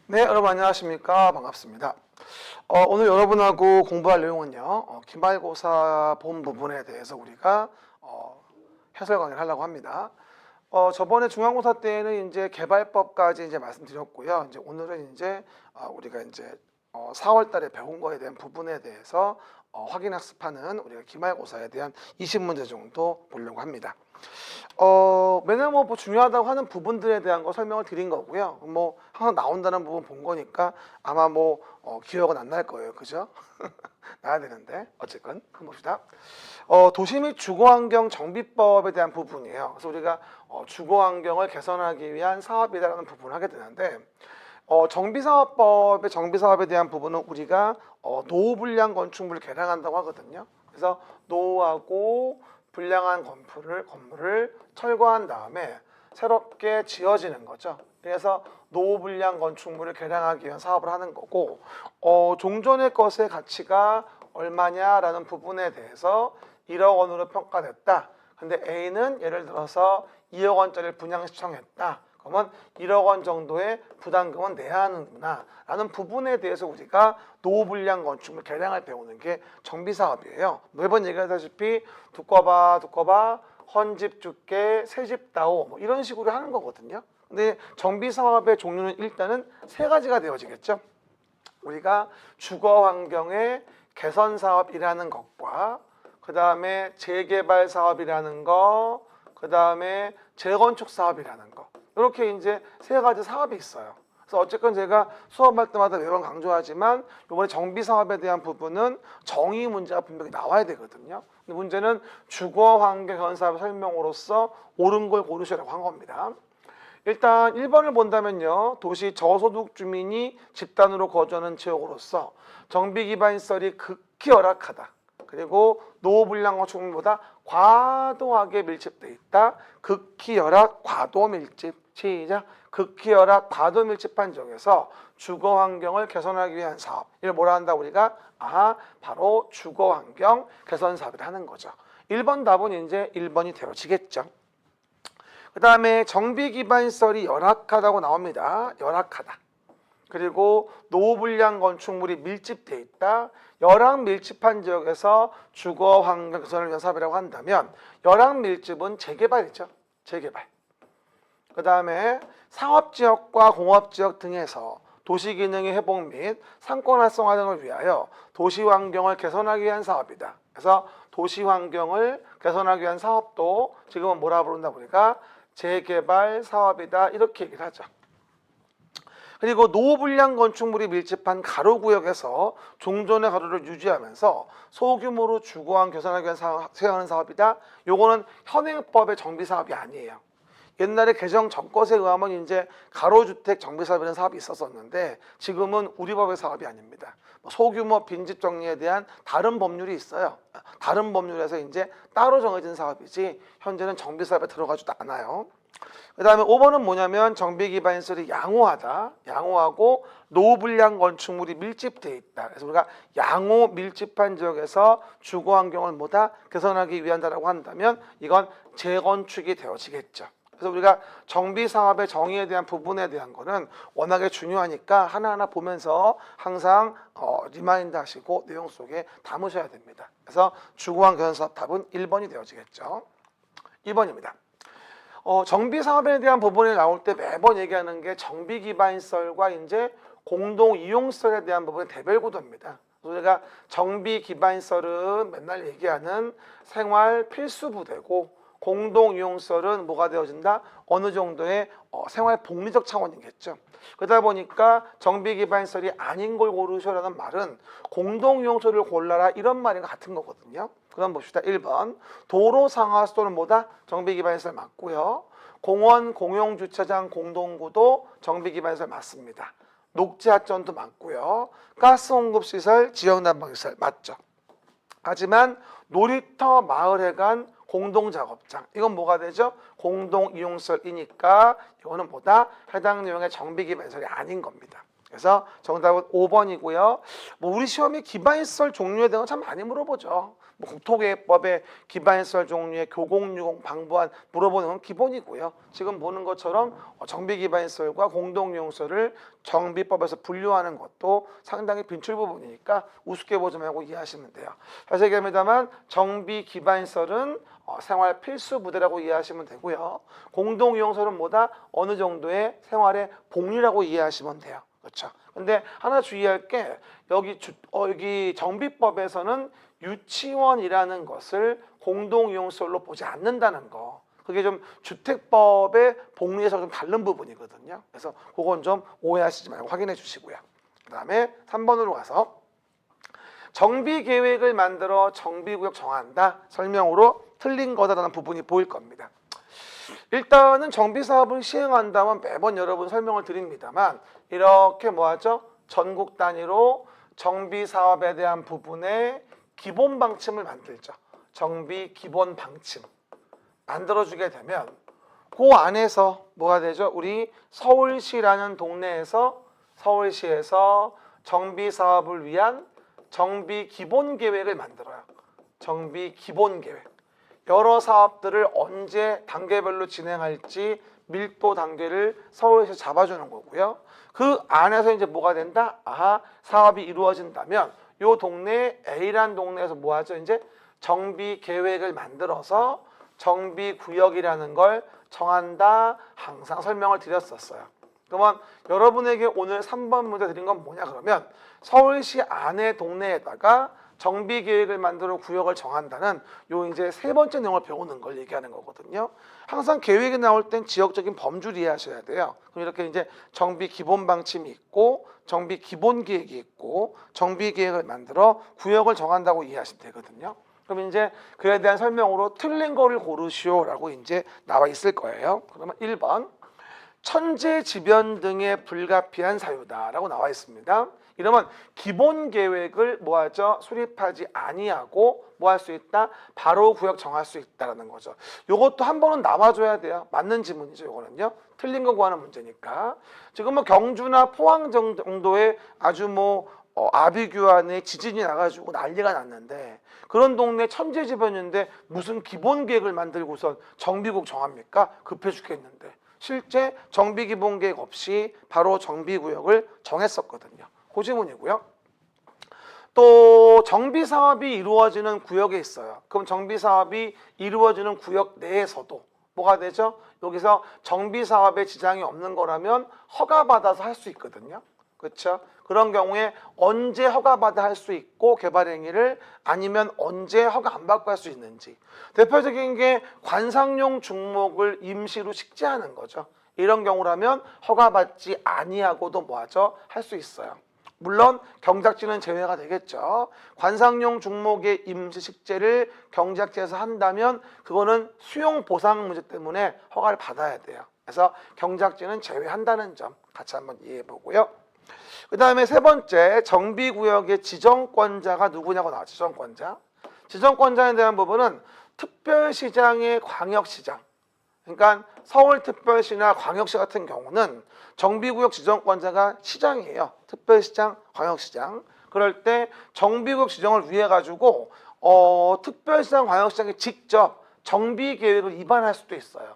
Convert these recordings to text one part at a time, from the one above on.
네, 여러분 안녕하십니까? 반갑습니다. 오늘 여러분하고 공부할 내용은요, 기말고사 본 부분에 대해서 우리가 해설 강의를 하려고 합니다. 저번에 중간고사 때는 이제 개발법까지 이제 말씀드렸고요. 이제 오늘은 이제 우리가 이제 4월 달에 배운 거에 대한 부분에 대해서 확인 학습하는 우리가 기말고사에 대한 20문제 정도 보려고 합니다. 맨날 뭐 중요하다고 하는 부분들에 대한 거 설명을 드린 거고요. 뭐 항상 나온다는 부분 본 거니까 아마 뭐 기억은 안 날 거예요, 그죠? 나야 되는데 어쨌건 한번 봅시다. 도시 및 주거환경 정비법에 대한 부분이에요. 그래서 우리가 주거환경을 개선하기 위한 사업이라는 부분을 하게 되는데 정비사업법의 정비사업에 대한 부분은 우리가 노후 불량 건축물을 개량한다고 하거든요. 그래서 노후하고 불량한 건물을 철거한 다음에 새롭게 지어지는 거죠. 그래서 노후 불량 건축물을 개량하기 위한 사업을 하는 거고, 종전의 것의 가치가 얼마냐라는 부분에 대해서 1억 원으로 평가됐다. 근데 A는 예를 들어서 2억 원짜리를 분양 신청했다. 그러면 1억 원 정도의 부담금은 내야 하는구나 라는 부분에 대해서 우리가 노후 불량 건축물 개량을 배우는 게 정비사업이에요. 매번 얘기하다시피 두꺼봐 헌집 줄게 새집 다오 뭐 이런 식으로 하는 거거든요. 근데 정비사업의 종류는 일단은 세 가지가 되어지겠죠. 우리가 주거환경의 개선사업이라는 것과 그 다음에 재개발 사업이라는 거, 그 다음에 재건축 사업이라는 거, 이렇게 이제 세 가지 사업이 있어요. 그래서 어쨌건 제가 수업할 때마다 매번 강조하지만 이번에 정비 사업에 대한 부분은 정의 문제가 분명히 나와야 되거든요. 근데 문제는 주거 환경 개선 사업 설명으로서 옳은 걸 고르시라고 한 겁니다. 일단 1번을 본다면요, 도시 저소득 주민이 집단으로 거주하는 지역으로서 정비 기반 시설이 극히 열악하다. 그리고 노후 불량 건축물보다 과도하게 밀집돼 있다. 극히 열악, 과도 밀집. 시작. 극히 열악, 과도 밀집한 지역에서 주거 환경을 개선하기 위한 사업. 이걸 뭐라 한다 우리가? 바로 주거 환경 개선 사업을 하는 거죠. 1번 답은 이제 1번이 되어지겠죠. 그 다음에 정비 기반 시설이 열악하다고 나옵니다. 열악하다. 그리고 노후 불량 건축물이 밀집돼 있다. 열악 밀집한 지역에서 주거 환경 개선을 위한 사업이라고 한다면 열악 밀집은 재개발이죠. 재개발. 그 다음에 상업지역과 공업지역 등에서 도시기능의 회복 및 상권 활성화 등을 위하여 도시환경을 개선하기 위한 사업이다. 그래서 도시환경을 개선하기 위한 사업도 지금은 뭐라 부른다 보니까 재개발 사업이다 이렇게 얘기를 하죠. 그리고 노후 불량 건축물이 밀집한 가로구역에서 종전의 가로를 유지하면서 소규모로 주거환경 개선하기 위한 수행하는 사업이다. 요거는 현행법의 정비사업이 아니에요. 옛날에 개정 전것에 의하면 이제 가로주택 정비사업이라는 사업이 있었었는데 지금은 우리 법의 사업이 아닙니다. 소규모 빈집 정리에 대한 다른 법률이 있어요. 다른 법률에서 이제 따로 정해진 사업이지 현재는 정비사업에 들어가지도 않아요. 그 다음에 5번은 뭐냐면 정비 기반 시설이 양호하다. 양호하고 노후 불량 건축물이 밀집돼 있다. 그래서 우리가 양호 밀집한 지역에서 주거 환경을 뭐다 개선하기 위한다라고 한다면 이건 재건축이 되어지겠죠. 그래서 우리가 정비 사업의 정의에 대한 부분에 대한 거는 워낙에 중요하니까 하나하나 보면서 항상 리마인드 하시고 내용 속에 담으셔야 됩니다. 그래서 주거환경 개선 사업 답은 1번이 되어지겠죠. 2번입니다. 정비 사업에 대한 부분이 나올 때 매번 얘기하는 게 정비 기반 시설과 이제 공동 이용 시설에 대한 부분의 대별 구도입니다. 우리가 정비 기반 시설은 맨날 얘기하는 생활 필수 부대고 공동 이용 시설은 뭐가 되어진다? 어느 정도의 생활 복리적 차원이겠죠. 그러다 보니까 정비 기반 시설이 아닌 걸 고르셔라는 말은 공동 이용 시설을 골라라 이런 말인 것 같은 거거든요. 그럼 봅시다. 1번 도로 상하 수도는 뭐다? 정비 기반 시설 맞고요. 공원 공용 주차장 공동구도 정비 기반 시설 맞습니다. 녹지 하천도 맞고요. 가스 공급 시설, 지역 난방 시설 맞죠. 하지만 놀이터 마을회관 공동작업장 이건 뭐가 되죠? 공동이용시설이니까 이거는 뭐다? 해당 내용의 정비 기반 시설이 아닌 겁니다. 그래서 정답은 5번이고요. 우리 시험에 기반 시설 종류에 대한 거 참 많이 물어보죠. 뭐 국토계획법의 기반시설 종류의 교공유공 방부안 물어보는 건 기본이고요. 지금 보는 것처럼 정비기반시설과 공동이용시설을 정비법에서 분류하는 것도 상당히 빈출 부분이니까 우습게 보지 말고 이해하시면 돼요. 다시 얘기합니다만 정비기반시설은 생활 필수 부대라고 이해하시면 되고요. 공동이용시설은 뭐다? 어느 정도의 생활의 복리라고 이해하시면 돼요. 그렇죠. 근데 하나 주의할 게 여기 정비법에서는 유치원이라는 것을 공동이용시설로 보지 않는다는 거. 그게 좀 주택법의 복리에서 좀 다른 부분이거든요. 그래서 그건 좀 오해하시지 말고 확인해 주시고요. 그 다음에 3번으로 가서 정비계획을 만들어 정비구역 정한다. 설명으로 틀린 거다라는 부분이 보일 겁니다. 일단은 정비사업을 시행한다면 매번 여러분 설명을 드립니다만 이렇게 뭐하죠? 전국 단위로 정비사업에 대한 부분의 기본 방침을 만들죠. 정비 기본 방침 만들어주게 되면 그 안에서 뭐가 되죠? 우리 서울시라는 동네에서 서울시에서 정비사업을 위한 정비 기본 계획을 만들어요. 정비 기본 계획. 여러 사업들을 언제 단계별로 진행할지 밀도 단계를 서울에서 잡아주는 거고요. 그 안에서 이제 뭐가 된다? 아하, 사업이 이루어진다면 요 동네 A라는 동네에서 뭐 하죠? 이제 정비 계획을 만들어서 정비 구역이라는 걸 정한다. 항상 설명을 드렸었어요. 그러면 여러분에게 오늘 3번 문제 드린 건 뭐냐 그러면 서울시 안의 동네에다가 정비 계획을 만들어 구역을 정한다는 요 이제 세 번째 내용을 배우는 걸 얘기하는 거거든요. 항상 계획이 나올 땐 지역적인 범주를 이해하셔야 돼요. 그럼 이렇게 이제 정비 기본 방침이 있고 정비 기본 계획이 있고 정비 계획을 만들어 구역을 정한다고 이해하시면 되거든요. 그럼 이제 그에 대한 설명으로 틀린 거를 고르시오라고 이제 나와 있을 거예요. 그러면 1번 천재지변 등의 불가피한 사유다라고 나와 있습니다. 이러면 기본 계획을 뭐하죠? 수립하지 아니하고 뭐 할 수 있다? 바로 구역 정할 수 있다라는 거죠. 요것도 한 번은 나와줘야 돼요. 맞는 지문이죠. 요거는요. 틀린 거 구하는 문제니까. 지금 뭐 경주나 포항 정도의 아주 아비규환에 지진이 나가지고 난리가 났는데 그런 동네 천재지변인데 무슨 기본 계획을 만들고선 정비국 정합니까? 급해 죽겠는데. 실제 정비 기본 계획 없이 바로 정비구역을 정했었거든요. 그 지문이고요. 또 정비 사업이 이루어지는 구역에 있어요. 그럼 정비 사업이 이루어지는 구역 내에서도 뭐가 되죠? 여기서 정비 사업에 지장이 없는 거라면 허가받아서 할 수 있거든요. 그렇죠? 그런 경우에 언제 허가받아 할 수 있고 개발 행위를 아니면 언제 허가 안 받고 할 수 있는지. 대표적인 게 관상용 중목을 임시로 식재하는 거죠. 이런 경우라면 허가받지 아니하고도 뭐하죠? 할 수 있어요. 물론 경작지는 제외가 되겠죠. 관상용 중목의 임시 식재를 경작지에서 한다면 그거는 수용 보상 문제 때문에 허가를 받아야 돼요. 그래서 경작지는 제외한다는 점 같이 한번 이해해 보고요. 그 다음에 세 번째 정비구역의 지정권자가 누구냐고 나왔죠. 지정권자. 지정권자에 대한 부분은 특별시장의 광역시장. 그러니까 서울특별시나 광역시 같은 경우는 정비구역 지정권자가 시장이에요. 특별시장, 광역시장. 그럴 때 정비구역 지정을 위해 가지고 특별시장, 광역시장이 직접 정비계획을 입안할 수도 있어요.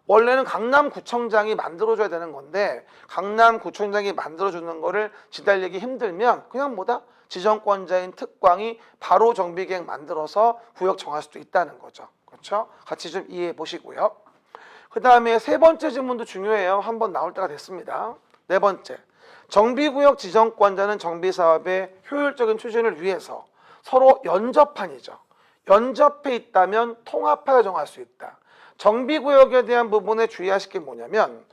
원래는 강남구청장이 만들어줘야 되는 건데 강남구청장이 만들어주는 거를 지달리기 힘들면 그냥 지정권자인 특광이 바로 정비계획 만들어서 구역 정할 수도 있다는 거죠. 그렇죠? 같이 좀 이해해 보시고요. 그 다음에 세 번째 질문도 중요해요. 한번 나올 때가 됐습니다. 네 번째, 정비구역 지정권자는 정비사업의 효율적인 추진을 위해서 서로 연접한이죠. 연접해 있다면 통합하여 정할 수 있다. 정비구역에 대한 부분에 주의하실 게 뭐냐면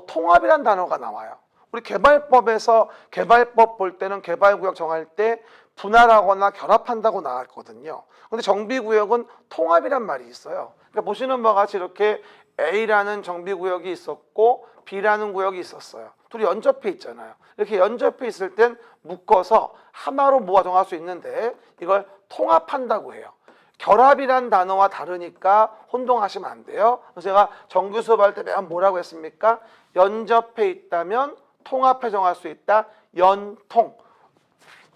통합이란 단어가 나와요. 우리 개발법에서 개발법 볼 때는 개발구역 정할 때 분할하거나 결합한다고 나왔거든요. 근데 정비구역은 통합이란 말이 있어요. 그러니까 보시는 바와 같이 이렇게 A라는 정비구역이 있었고 B라는 구역이 있었어요. 둘이 연접해 있잖아요. 이렇게 연접해 있을 땐 묶어서 하나로 모아 정할 수 있는데 이걸 통합한다고 해요. 결합이란 단어와 다르니까 혼동하시면 안 돼요. 그래서 제가 정규 수업할 때 매번 뭐라고 했습니까? 연접해 있다면 통합해 정할 수 있다. 연통.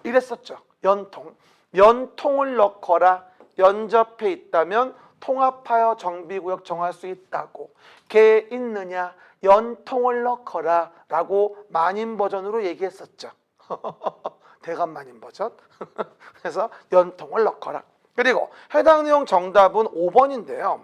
이랬었죠. 연통. 연통을 넣거라. 연접해 있다면 통합하여 정비구역 정할 수 있다고. 개 있느냐 연통을 넣거라 라고 만인 버전으로 얘기했었죠. 대감 만인 버전. 그래서 연통을 넣거라. 그리고 해당 내용 정답은 5번인데요.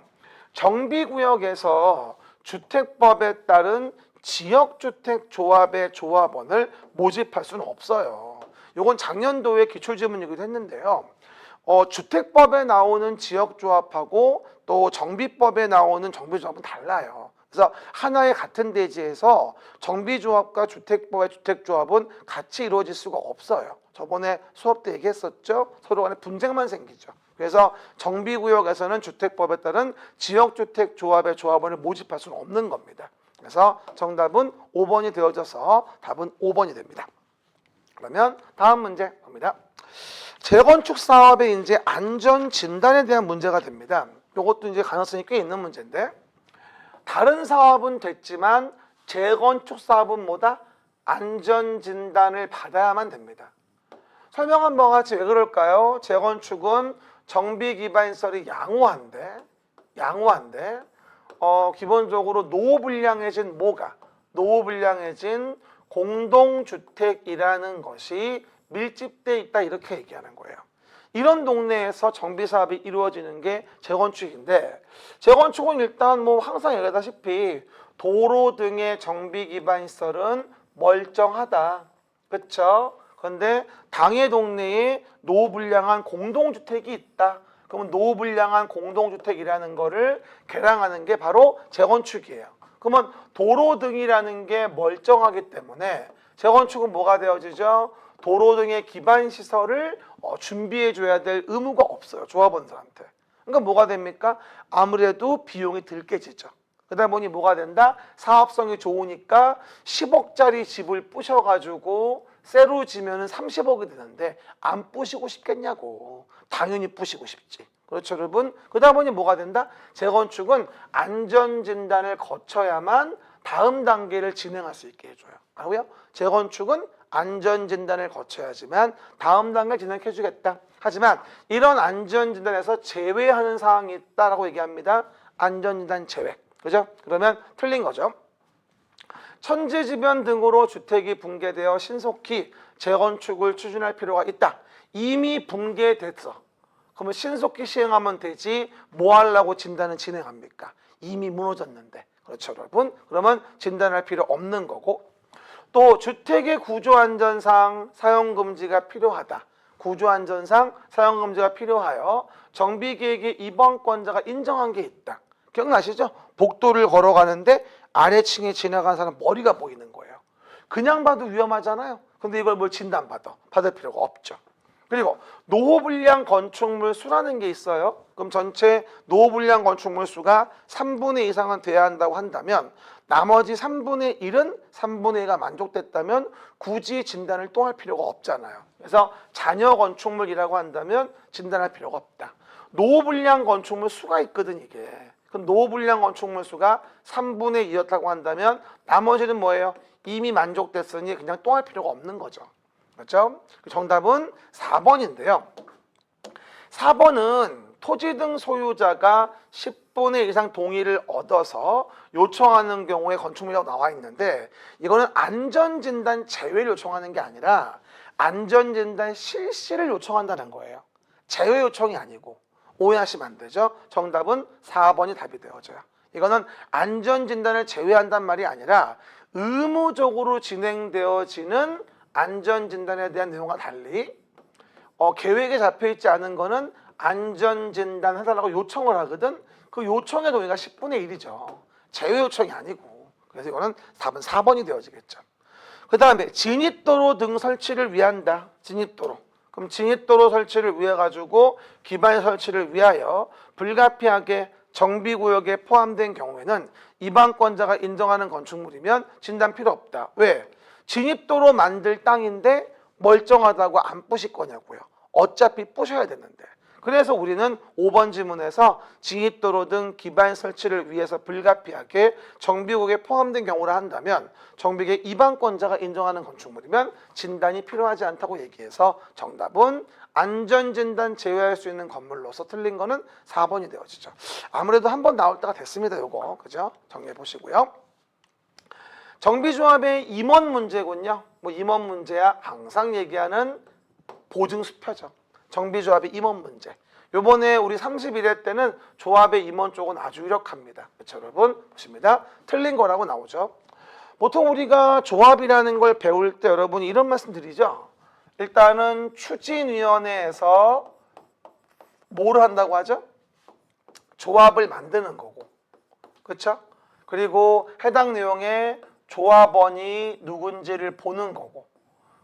정비구역에서 주택법에 따른 지역주택조합의 조합원을 모집할 수는 없어요. 이건 작년도에 기출지문이기도 했는데요. 주택법에 나오는 지역조합하고 또 정비법에 나오는 정비조합은 달라요. 그래서 하나의 같은 대지에서 정비조합과 주택법의 주택조합은 같이 이루어질 수가 없어요. 저번에 수업 때 얘기했었죠. 서로 간에 분쟁만 생기죠. 그래서 정비구역에서는 주택법에 따른 지역주택조합의 조합원을 모집할 수는 없는 겁니다. 그래서 정답은 5번이 되어져서 답은 5번이 됩니다. 그러면 다음 문제 봅니다. 재건축 사업의 이제 안전 진단에 대한 문제가 됩니다. 이것도 이제 가능성이 꽤 있는 문제인데, 다른 사업은 됐지만 재건축 사업은 뭐다? 안전 진단을 받아야만 됩니다. 설명한 바와 같이 왜 그럴까요? 재건축은 정비 기반 시설이 양호한데 기본적으로 노후불량해진 뭐가? 노후불량해진 공동주택이라는 것이 밀집돼 있다 이렇게 얘기하는 거예요. 이런 동네에서 정비 사업이 이루어지는 게 재건축인데, 재건축은 일단 뭐 항상 얘기하다시피 도로 등의 정비 기반 시설은 멀쩡하다. 그렇죠? 그런데 당의 동네에 노후불량한 공동주택이 있다. 그러면 노후불량한 공동주택이라는 거를 개량하는 게 바로 재건축이에요. 그러면 도로 등이라는 게 멀쩡하기 때문에 재건축은 뭐가 되어지죠? 도로 등의 기반 시설을 준비해 줘야 될 의무가 없어요. 조합원들한테. 그러니까 뭐가 됩니까? 아무래도 비용이 들깨지죠. 그러다 보니 뭐가 된다? 사업성이 좋으니까 10억짜리 집을 부셔가지고 새로 지면은 30억이 되는데 안 부시고 싶겠냐고. 당연히 부시고 싶지. 그렇죠, 여러분? 그러다 보니 뭐가 된다? 재건축은 안전진단을 거쳐야만 다음 단계를 진행할 수 있게 해줘요. 알고요? 재건축은 안전진단을 거쳐야지만 다음 단계를 진행해 주겠다. 하지만 이런 안전진단에서 제외하는 사항이 있다라고 얘기합니다. 안전진단 제외. 그죠? 그러면 틀린 거죠. 천재지변 등으로 주택이 붕괴되어 신속히 재건축을 추진할 필요가 있다. 이미 붕괴됐어. 그러면 신속히 시행하면 되지 뭐 하려고 진단을 진행합니까? 이미 무너졌는데. 그렇죠, 여러분? 그러면 진단할 필요 없는 거고, 또 주택의 구조안전상 사용금지가 필요하다. 구조안전상 사용금지가 필요하여 정비계획의 입원권자가 인정한 게 있다. 기억나시죠? 복도를 걸어가는데 아래층에 지나가는 사람 머리가 보이는 거예요. 그냥 봐도 위험하잖아요. 근데 이걸 뭘 받을 필요가 없죠. 그리고 노후불량 건축물 수라는 게 있어요. 그럼 전체 노후불량 건축물 수가 3분의 2 이상은 돼야 한다고 한다면 나머지 3분의 1은 3분의 2가 만족됐다면 굳이 진단을 또 할 필요가 없잖아요. 그래서 잔여 건축물이라고 한다면 진단할 필요가 없다. 노후불량 건축물 수가 있거든 이게. 그럼 노후불량 건축물 수가 3분의 2였다고 한다면 나머지는 뭐예요? 이미 만족됐으니 그냥 또 할 필요가 없는 거죠. 그렇죠? 정답은 4번인데요. 4번은 토지 등 소유자가 10분의 1 이상 동의를 얻어서 요청하는 경우에 건축물이라고 나와 있는데, 이거는 안전진단 제외를 요청하는 게 아니라 안전진단 실시를 요청한다는 거예요. 제외 요청이 아니고. 오해하시면 안 되죠. 정답은 4번이 답이 되어져요. 이거는 안전진단을 제외한단 말이 아니라 의무적으로 진행되어지는 안전진단에 대한 내용과 달리 계획에 잡혀있지 않은 거는 안전진단 해달라고 요청을 하거든. 그 요청의 동의가 10분의 1이죠. 제외 요청이 아니고. 그래서 이거는 답은 4번이 되어지겠죠. 그 다음에 진입도로 등 설치를 위한다. 진입도로. 그럼 진입도로 설치를 위해 가지고 기반 설치를 위하여 불가피하게 정비구역에 포함된 경우에는 입안권자가 인정하는 건축물이면 진단 필요 없다. 왜? 진입도로 만들 땅인데 멀쩡하다고 안 부실 거냐고요. 어차피 부셔야 되는데. 그래서 우리는 5번 지문에서 진입도로 등 기반 설치를 위해서 불가피하게 정비국에 포함된 경우를 한다면 정비계 입안권자가 인정하는 건축물이면 진단이 필요하지 않다고 얘기해서 정답은 안전진단 제외할 수 있는 건물로서 틀린 거는 4번이 되어지죠. 아무래도 한번 나올 때가 됐습니다. 요거 그죠? 정리해 보시고요. 정비조합의 임원 문제군요. 뭐 임원 문제야 항상 얘기하는 보증수표죠. 정비조합의 임원 문제. 요번에 우리 31회 때는 조합의 임원 쪽은 아주 유력합니다. 그렇죠, 여러분? 보십니다. 틀린 거라고 나오죠. 보통 우리가 조합이라는 걸 배울 때 여러분이 이런 말씀 드리죠. 일단은 추진위원회에서 뭐를 한다고 하죠? 조합을 만드는 거고. 그렇죠? 그리고 해당 내용의 조합원이 누군지를 보는 거고.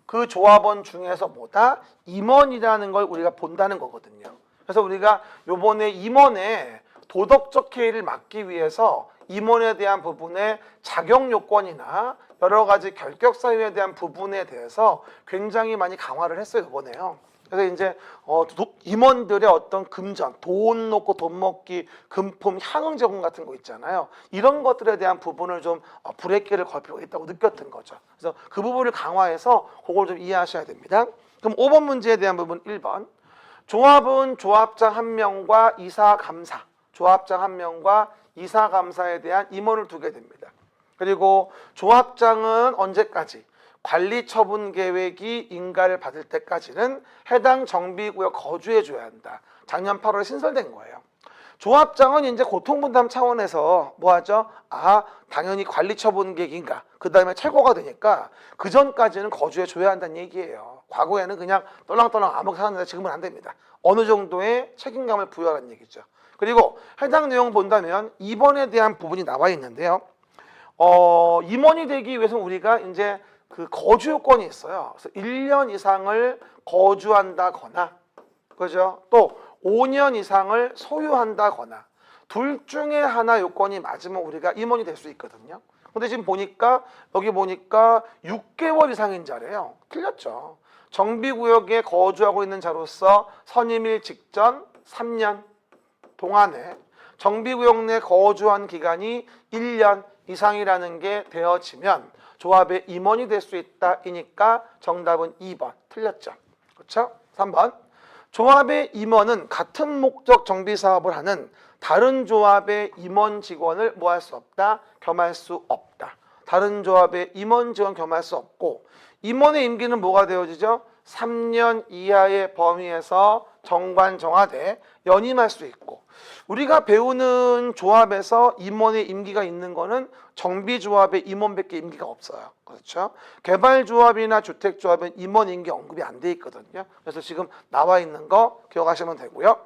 그 조합원 중에서 뭐다? 임원이라는 걸 우리가 본다는 거거든요. 그래서 우리가 요번에 임원의 도덕적 해이를 막기 위해서 임원에 대한 부분의 자격 요건이나 여러 가지 결격 사유에 대한 부분에 대해서 굉장히 많이 강화를 했어요, 이번에요. 그래서 이제 임원들의 어떤 금전, 돈 놓고 돈 먹기, 금품, 향응 제공 같은 거 있잖아요. 이런 것들에 대한 부분을 좀 브레이크를 걸 필요가 있다고 느꼈던 거죠. 그래서 그 부분을 강화해서 그걸 좀 이해하셔야 됩니다. 그럼 5번 문제에 대한 부분 1번. 조합은 조합장 1명과 이사감사, 조합장 1명과 이사감사에 대한 임원을 두게 됩니다. 그리고 조합장은 언제까지? 관리 처분 계획이 인가를 받을 때까지는 해당 정비구역 거주해 줘야 한다. 작년 8월에 신설된 거예요. 조합장은 이제 고통분담 차원에서 뭐 하죠? 당연히 관리 처분 계획인가. 그 다음에 철거가 되니까 그 전까지는 거주해 줘야 한다는 얘기예요. 과거에는 그냥 떨렁떨렁 아무렇게 사는데 지금은 안 됩니다. 어느 정도의 책임감을 부여하라는 얘기죠. 그리고 해당 내용 본다면 2번에 대한 부분이 나와 있는데요. 임원이 되기 위해서는 우리가 이제 그 거주 요건이 있어요. 그래서 1년 이상을 거주한다거나, 그죠? 또 5년 이상을 소유한다거나, 둘 중에 하나 요건이 맞으면 우리가 임원이 될 수 있거든요. 근데 지금 보니까, 여기 보니까 6개월 이상인 자래요. 틀렸죠. 정비구역에 거주하고 있는 자로서 선임일 직전 3년 동안에 정비구역 내 거주한 기간이 1년 이상이라는 게 되어지면 조합의 임원이 될 수 있다. 이니까 정답은 2번. 틀렸죠. 그렇죠? 3번. 조합의 임원은 같은 목적 정비 사업을 하는 다른 조합의 임원 직원을 뭐 할 수 없다? 겸할 수 없다. 다른 조합의 임원 직원 겸할 수 없고, 임원의 임기는 뭐가 되어지죠? 3년 이하의 범위에서 정관 정하되 연임할 수 있고, 우리가 배우는 조합에서 임원의 임기가 있는 거는 정비조합의 임원밖에 임기가 없어요. 그렇죠? 개발조합이나 주택조합은 임원 임기 언급이 안 돼 있거든요. 그래서 지금 나와 있는 거 기억하시면 되고요.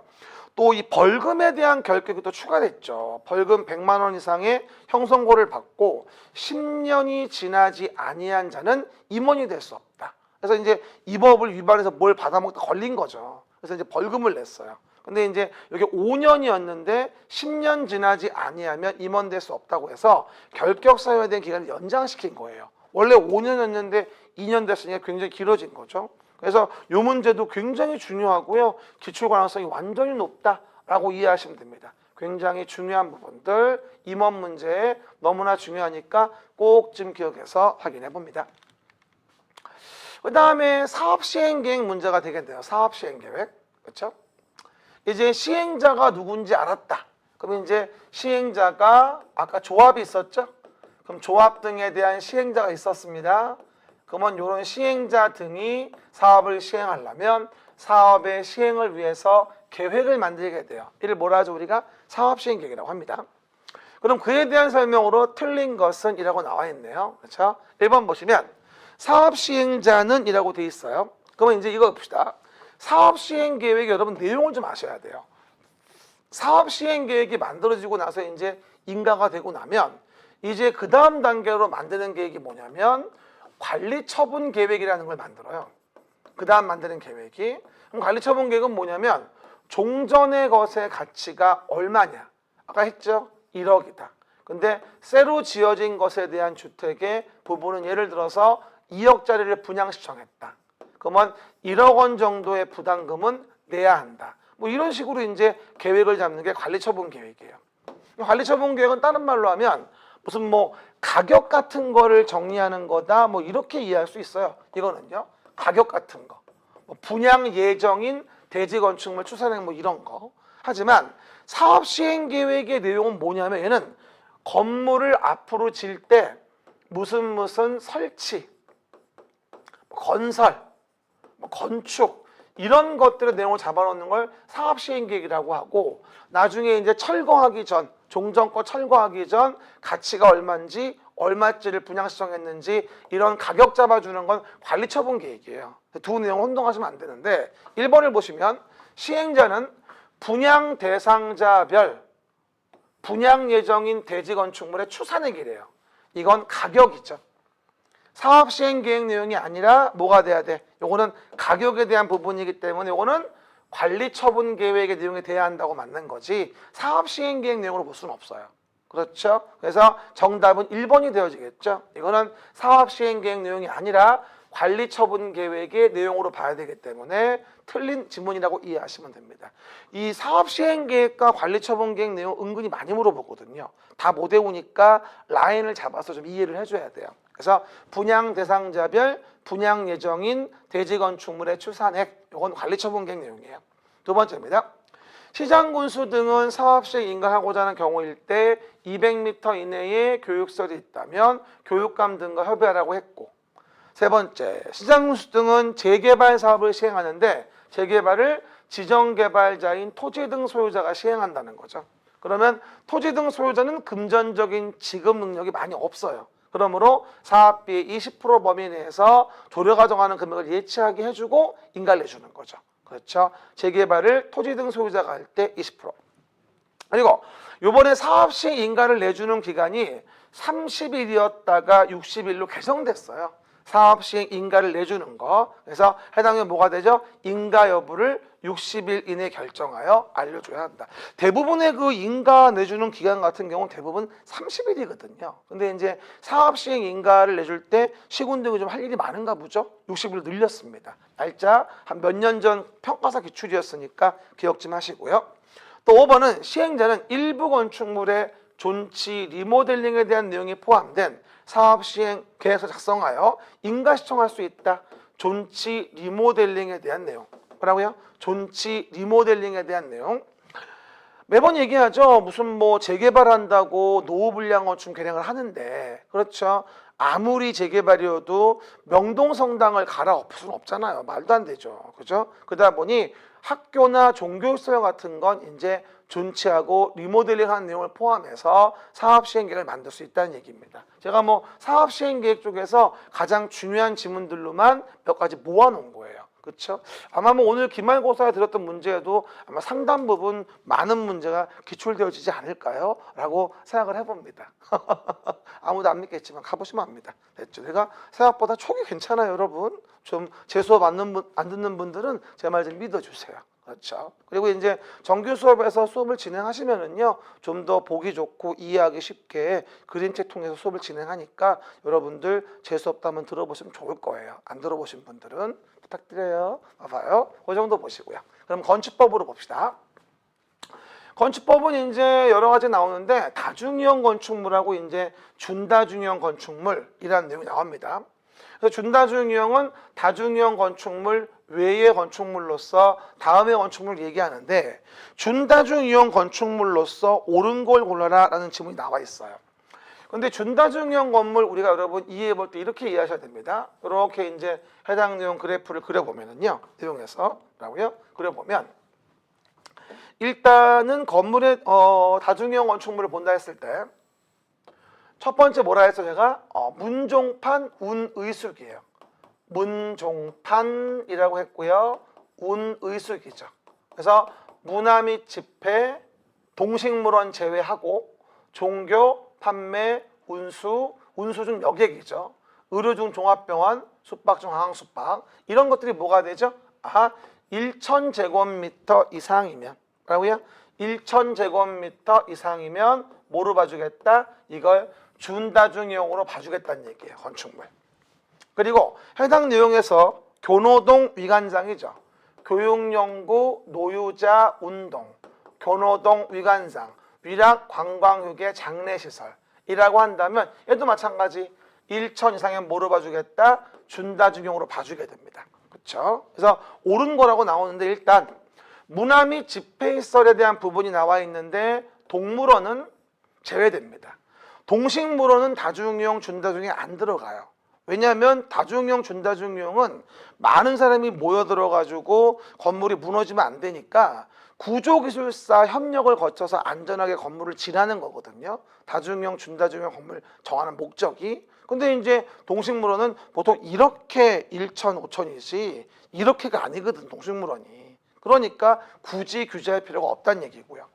또 이 벌금에 대한 결격이 또 추가됐죠. 벌금 100만 원 이상의 형성고를 받고 10년이 지나지 아니한 자는 임원이 될 수 없다. 그래서 이제 이 법을 위반해서 뭘 받아먹다 걸린 거죠. 그래서 이제 벌금을 냈어요. 근데 이제 여기 5년이었는데 10년 지나지 아니하면 임원될 수 없다고 해서 결격 사유에 대한 기간을 연장시킨 거예요. 원래 5년이었는데 2년 됐으니까 굉장히 길어진 거죠. 그래서 이 문제도 굉장히 중요하고요. 기출 가능성이 완전히 높다라고 이해하시면 됩니다. 굉장히 중요한 부분들, 임원 문제 너무나 중요하니까 꼭 좀 기억해서 확인해 봅니다. 그 다음에 사업 시행 계획 문제가 되겠네요. 사업 시행 계획. 그렇죠? 이제 시행자가 누군지 알았다. 그럼 이제 시행자가 아까 조합이 있었죠? 그럼 조합 등에 대한 시행자가 있었습니다. 그러면 이런 시행자 등이 사업을 시행하려면 사업의 시행을 위해서 계획을 만들게 돼요. 이를 뭐라 하죠? 우리가 사업 시행 계획이라고 합니다. 그럼 그에 대한 설명으로 틀린 것은 이라고 나와 있네요. 그렇죠? 1번 보시면 사업 시행자는 이라고 돼 있어요. 그러면 이제 이거 봅시다. 사업 시행 계획이 여러분 내용을 좀 아셔야 돼요. 사업 시행 계획이 만들어지고 나서 이제 인가가 되고 나면 이제 그 다음 단계로 만드는 계획이 뭐냐면 관리 처분 계획이라는 걸 만들어요. 그 다음 만드는 계획이. 그럼 관리 처분 계획은 뭐냐면 종전의 것의 가치가 얼마냐. 아까 했죠? 1억이다. 근데 새로 지어진 것에 대한 주택의 부분은 예를 들어서 2억짜리를 분양 신청했다. 그러면 1억 원 정도의 부담금은 내야 한다. 뭐 이런 식으로 이제 계획을 잡는 게 관리처분 계획이에요. 관리처분 계획은 다른 말로 하면 무슨 뭐 가격 같은 거를 정리하는 거다 뭐 이렇게 이해할 수 있어요. 이거는요. 가격 같은 거. 뭐 분양 예정인 대지 건축물 추산행 뭐 이런 거. 하지만 사업 시행 계획의 내용은 뭐냐면 얘는 건물을 앞으로 질 때 무슨 설치, 건설, 건축 이런 것들의 내용을 잡아놓는 걸 사업 시행 계획이라고 하고 나중에 이제 철거하기 전 종전권 철거하기 전 가치가 얼마인지 얼마짜리를 분양 신청했는지 이런 가격 잡아주는 건 관리처분 계획이에요. 두 내용 혼동하시면 안 되는데 1번을 보시면 시행자는 분양 대상자별 분양 예정인 대지 건축물의 추산액이래요. 이건 가격이죠. 사업 시행 계획 내용이 아니라 뭐가 돼야 돼? 요거는 가격에 대한 부분이기 때문에 요거는 관리 처분 계획의 내용에 돼야 한다고 맞는 거지 사업 시행 계획 내용으로 볼 수는 없어요. 그렇죠? 그래서 정답은 1번이 되어지겠죠. 이거는 사업 시행 계획 내용이 아니라 관리 처분 계획의 내용으로 봐야 되기 때문에 틀린 지문이라고 이해하시면 됩니다. 이 사업 시행 계획과 관리 처분 계획 내용 은근히 많이 물어보거든요. 다 못 외우니까 라인을 잡아서 좀 이해를 해줘야 돼요. 그래서 분양 대상자별 분양 예정인 대지 건축물의 추산액 이건 관리 처분 계획 내용이에요. 두 번째입니다. 시장 군수 등은 사업 시행 인가하고자 하는 경우일 때 200m 이내에 교육설이 있다면 교육감 등과 협의하라고 했고 세 번째, 시장 군수 등은 재개발 사업을 시행하는데 재개발을 지정개발자인 토지 등 소유자가 시행한다는 거죠. 그러면 토지 등 소유자는 금전적인 지급 능력이 많이 없어요. 그러므로 사업비의 20% 범위 내에서 조례가 정하는 금액을 예치하게 해주고 인가를 내주는 거죠. 그렇죠? 재개발을 토지 등 소유자가 할 때 20%. 그리고 이번에 사업 시행 인가를 내주는 기간이 30일이었다가 60일로 개정됐어요. 사업 시행 인가를 내주는 거. 그래서 해당 내용 뭐가 되죠? 인가 여부를 60일 이내 결정하여 알려줘야 한다. 대부분의 그 인가 내주는 기간 같은 경우는 대부분 30일이거든요. 근데 이제 사업 시행 인가를 내줄 때 시군 등이 좀 할 일이 많은가 보죠? 60일로 늘렸습니다. 날짜 한 몇 년 전 평가사 기출이었으니까 기억 좀 하시고요. 또 5번은 시행자는 일부 건축물의 존치 리모델링에 대한 내용이 포함된 사업 시행 계획서 작성하여 인가 시청할 수 있다. 존치 리모델링에 대한 내용. 뭐라고요? 존치 리모델링에 대한 내용. 매번 얘기하죠. 무슨 뭐 재개발한다고 노후 불량 건축 개량을 하는데 그렇죠. 아무리 재개발이어도 명동성당을 갈아엎을 수는 없잖아요. 말도 안 되죠. 그죠? 그러다 보니 학교나 종교시설 같은 건 이제 존치하고 리모델링하는 내용을 포함해서 사업 시행 계획을 만들 수 있다는 얘기입니다. 제가 뭐 사업 시행 계획 쪽에서 가장 중요한 지문들로만 몇 가지 모아놓은 거예요. 그렇죠? 아마 뭐 오늘 기말고사에 들었던 문제에도 아마 상당 부분 많은 문제가 기출되어지지 않을까요? 라고 생각을 해봅니다. 아무도 안 믿겠지만 가보시면 압니다. 됐죠? 내가 생각보다 촉이 괜찮아요, 여러분. 좀 제 수업 안 듣는 분들은 제 말 좀 믿어주세요. 그렇죠? 그리고 이제 정규 수업에서 수업을 진행하시면은요, 좀 더 보기 좋고 이해하기 쉽게 그림책 통해서 수업을 진행하니까 여러분들 제 수업도 한번 들어보시면 좋을 거예요. 안 들어보신 분들은 부탁드려요. 봐봐요. 그 정도 보시고요. 그럼 건축법으로 봅시다. 건축법은 이제 여러 가지 나오는데 다중이용 건축물하고 이제 준다중이용 건축물이라는 내용이 나옵니다. 그래서 준다중이용은 다중이용 건축물 외의 건축물로서 다음의 건축물을 얘기하는데 준다중이용 건축물로서 옳은 걸 골라라라는 지문이 나와 있어요. 근데 준다중이용 건물 우리가 여러분 이해해 볼 때 이렇게 이해하셔야 됩니다. 이렇게 이제 해당 내용 그래프를 그려보면은요, 내용에서라고요. 그려보면 일단은 건물의 다중이용 건축물을 본다 했을 때 첫 번째 뭐라 했어 제가? 문종판 운의숙이에요. 문종판이라고 했고요. 운의숙이죠. 그래서 문화 및 집회, 동식물원 제외하고 종교, 판매, 운수, 운수 중 여객이죠. 의료 중 종합병원, 숙박 중 항숙박 이런 것들이 뭐가 되죠? 1,000제곱미터 이상이면 뭐라고요? 1,000제곱미터 이상이면 뭐로 봐주겠다? 이걸 준다중이용으로 봐주겠다는 얘기예요. 건축물. 그리고 해당 내용에서 교노동 위관장이죠. 교육연구, 노유자, 운동, 교노동, 위관상, 위락, 관광휴게, 장례시설이라고 한다면 얘도 마찬가지 1천 이상은 뭐로 봐주겠다? 준다중용으로 봐주게 됩니다. 그렇죠? 그래서 옳은 거라고 나오는데 일단 문화 및 집회시설에 대한 부분이 나와 있는데 동물원은 제외됩니다. 동식물원은 다중이용, 준다중용에 안 들어가요. 왜냐하면 다중이용, 준다중용은 많은 사람이 모여들어가지고 건물이 무너지면 안 되니까 구조기술사 협력을 거쳐서 안전하게 건물을 지나는 거거든요. 다중이용, 준다중용 건물 정하는 목적이. 근데 이제 동식물원은 보통 이렇게 1천, 5천이지 이렇게가 아니거든, 동식물원이. 그러니까 굳이 규제할 필요가 없다는 얘기고요.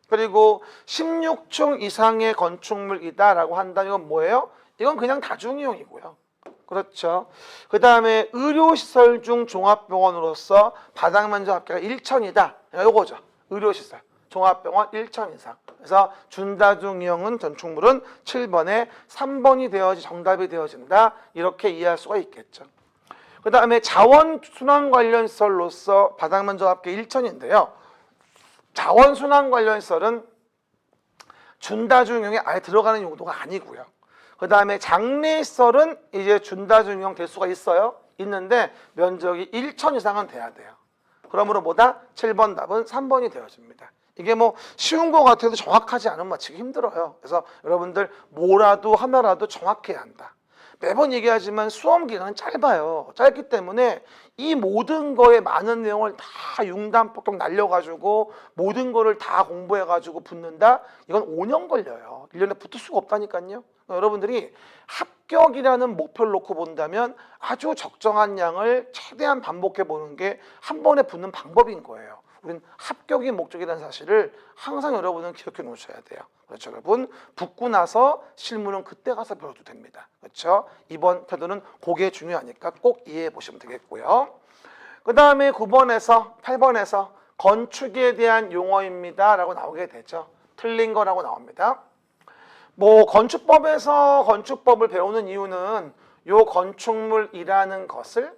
그리고 16층 이상의 건축물이다라고 한다면 이건 뭐예요? 이건 그냥 다중이용이고요. 그렇죠. 그 다음에 의료시설 중 종합병원으로서 바닥면적 합계가 1천이다. 요거죠. 의료시설. 종합병원 1천 이상. 그래서 준다중이용은 건축물은 7번에 3번이 되어지 정답이 되어진다. 이렇게 이해할 수가 있겠죠. 그 다음에 자원순환 관련 시설로서 바닥면적 합계 1천인데요. 자원순환 관련 시설은 준다중이용에 아예 들어가는 용도가 아니고요. 그 다음에 장례시설은 이제 준다중이용 될 수가 있어요. 있는데 면적이 1천 이상은 돼야 돼요. 그러므로 뭐다? 7번 답은 3번이 되어집니다. 이게 뭐 쉬운 것 같아도 정확하지 않으면 맞히기 힘들어요. 그래서 여러분들 뭐라도 하나라도 정확해야 한다. 매번 얘기하지만 수험 기간은 짧아요. 짧기 때문에 이 모든 거에 많은 내용을 다 융단폭격 날려가지고 모든 거를 다 공부해가지고 붙는다? 이건 5년 걸려요. 1년에 붙을 수가 없다니까요. 여러분들이 합격이라는 목표를 놓고 본다면 아주 적정한 양을 최대한 반복해 보는 게 한 번에 붙는 방법인 거예요. 우린 합격이 목적이라는 사실을 항상 여러분은 기억해 놓으셔야 돼요. 그렇죠, 여러분? 붙고 나서 실무는 그때 가서 배워도 됩니다. 그렇죠? 이번 태도는 그게 중요하니까 꼭 이해해 보시면 되겠고요. 그 다음에 9번에서 8번에서 건축에 대한 용어입니다 라고 나오게 되죠. 틀린 거라고 나옵니다. 뭐 건축법에서 건축법을 배우는 이유는 요 건축물이라는 것을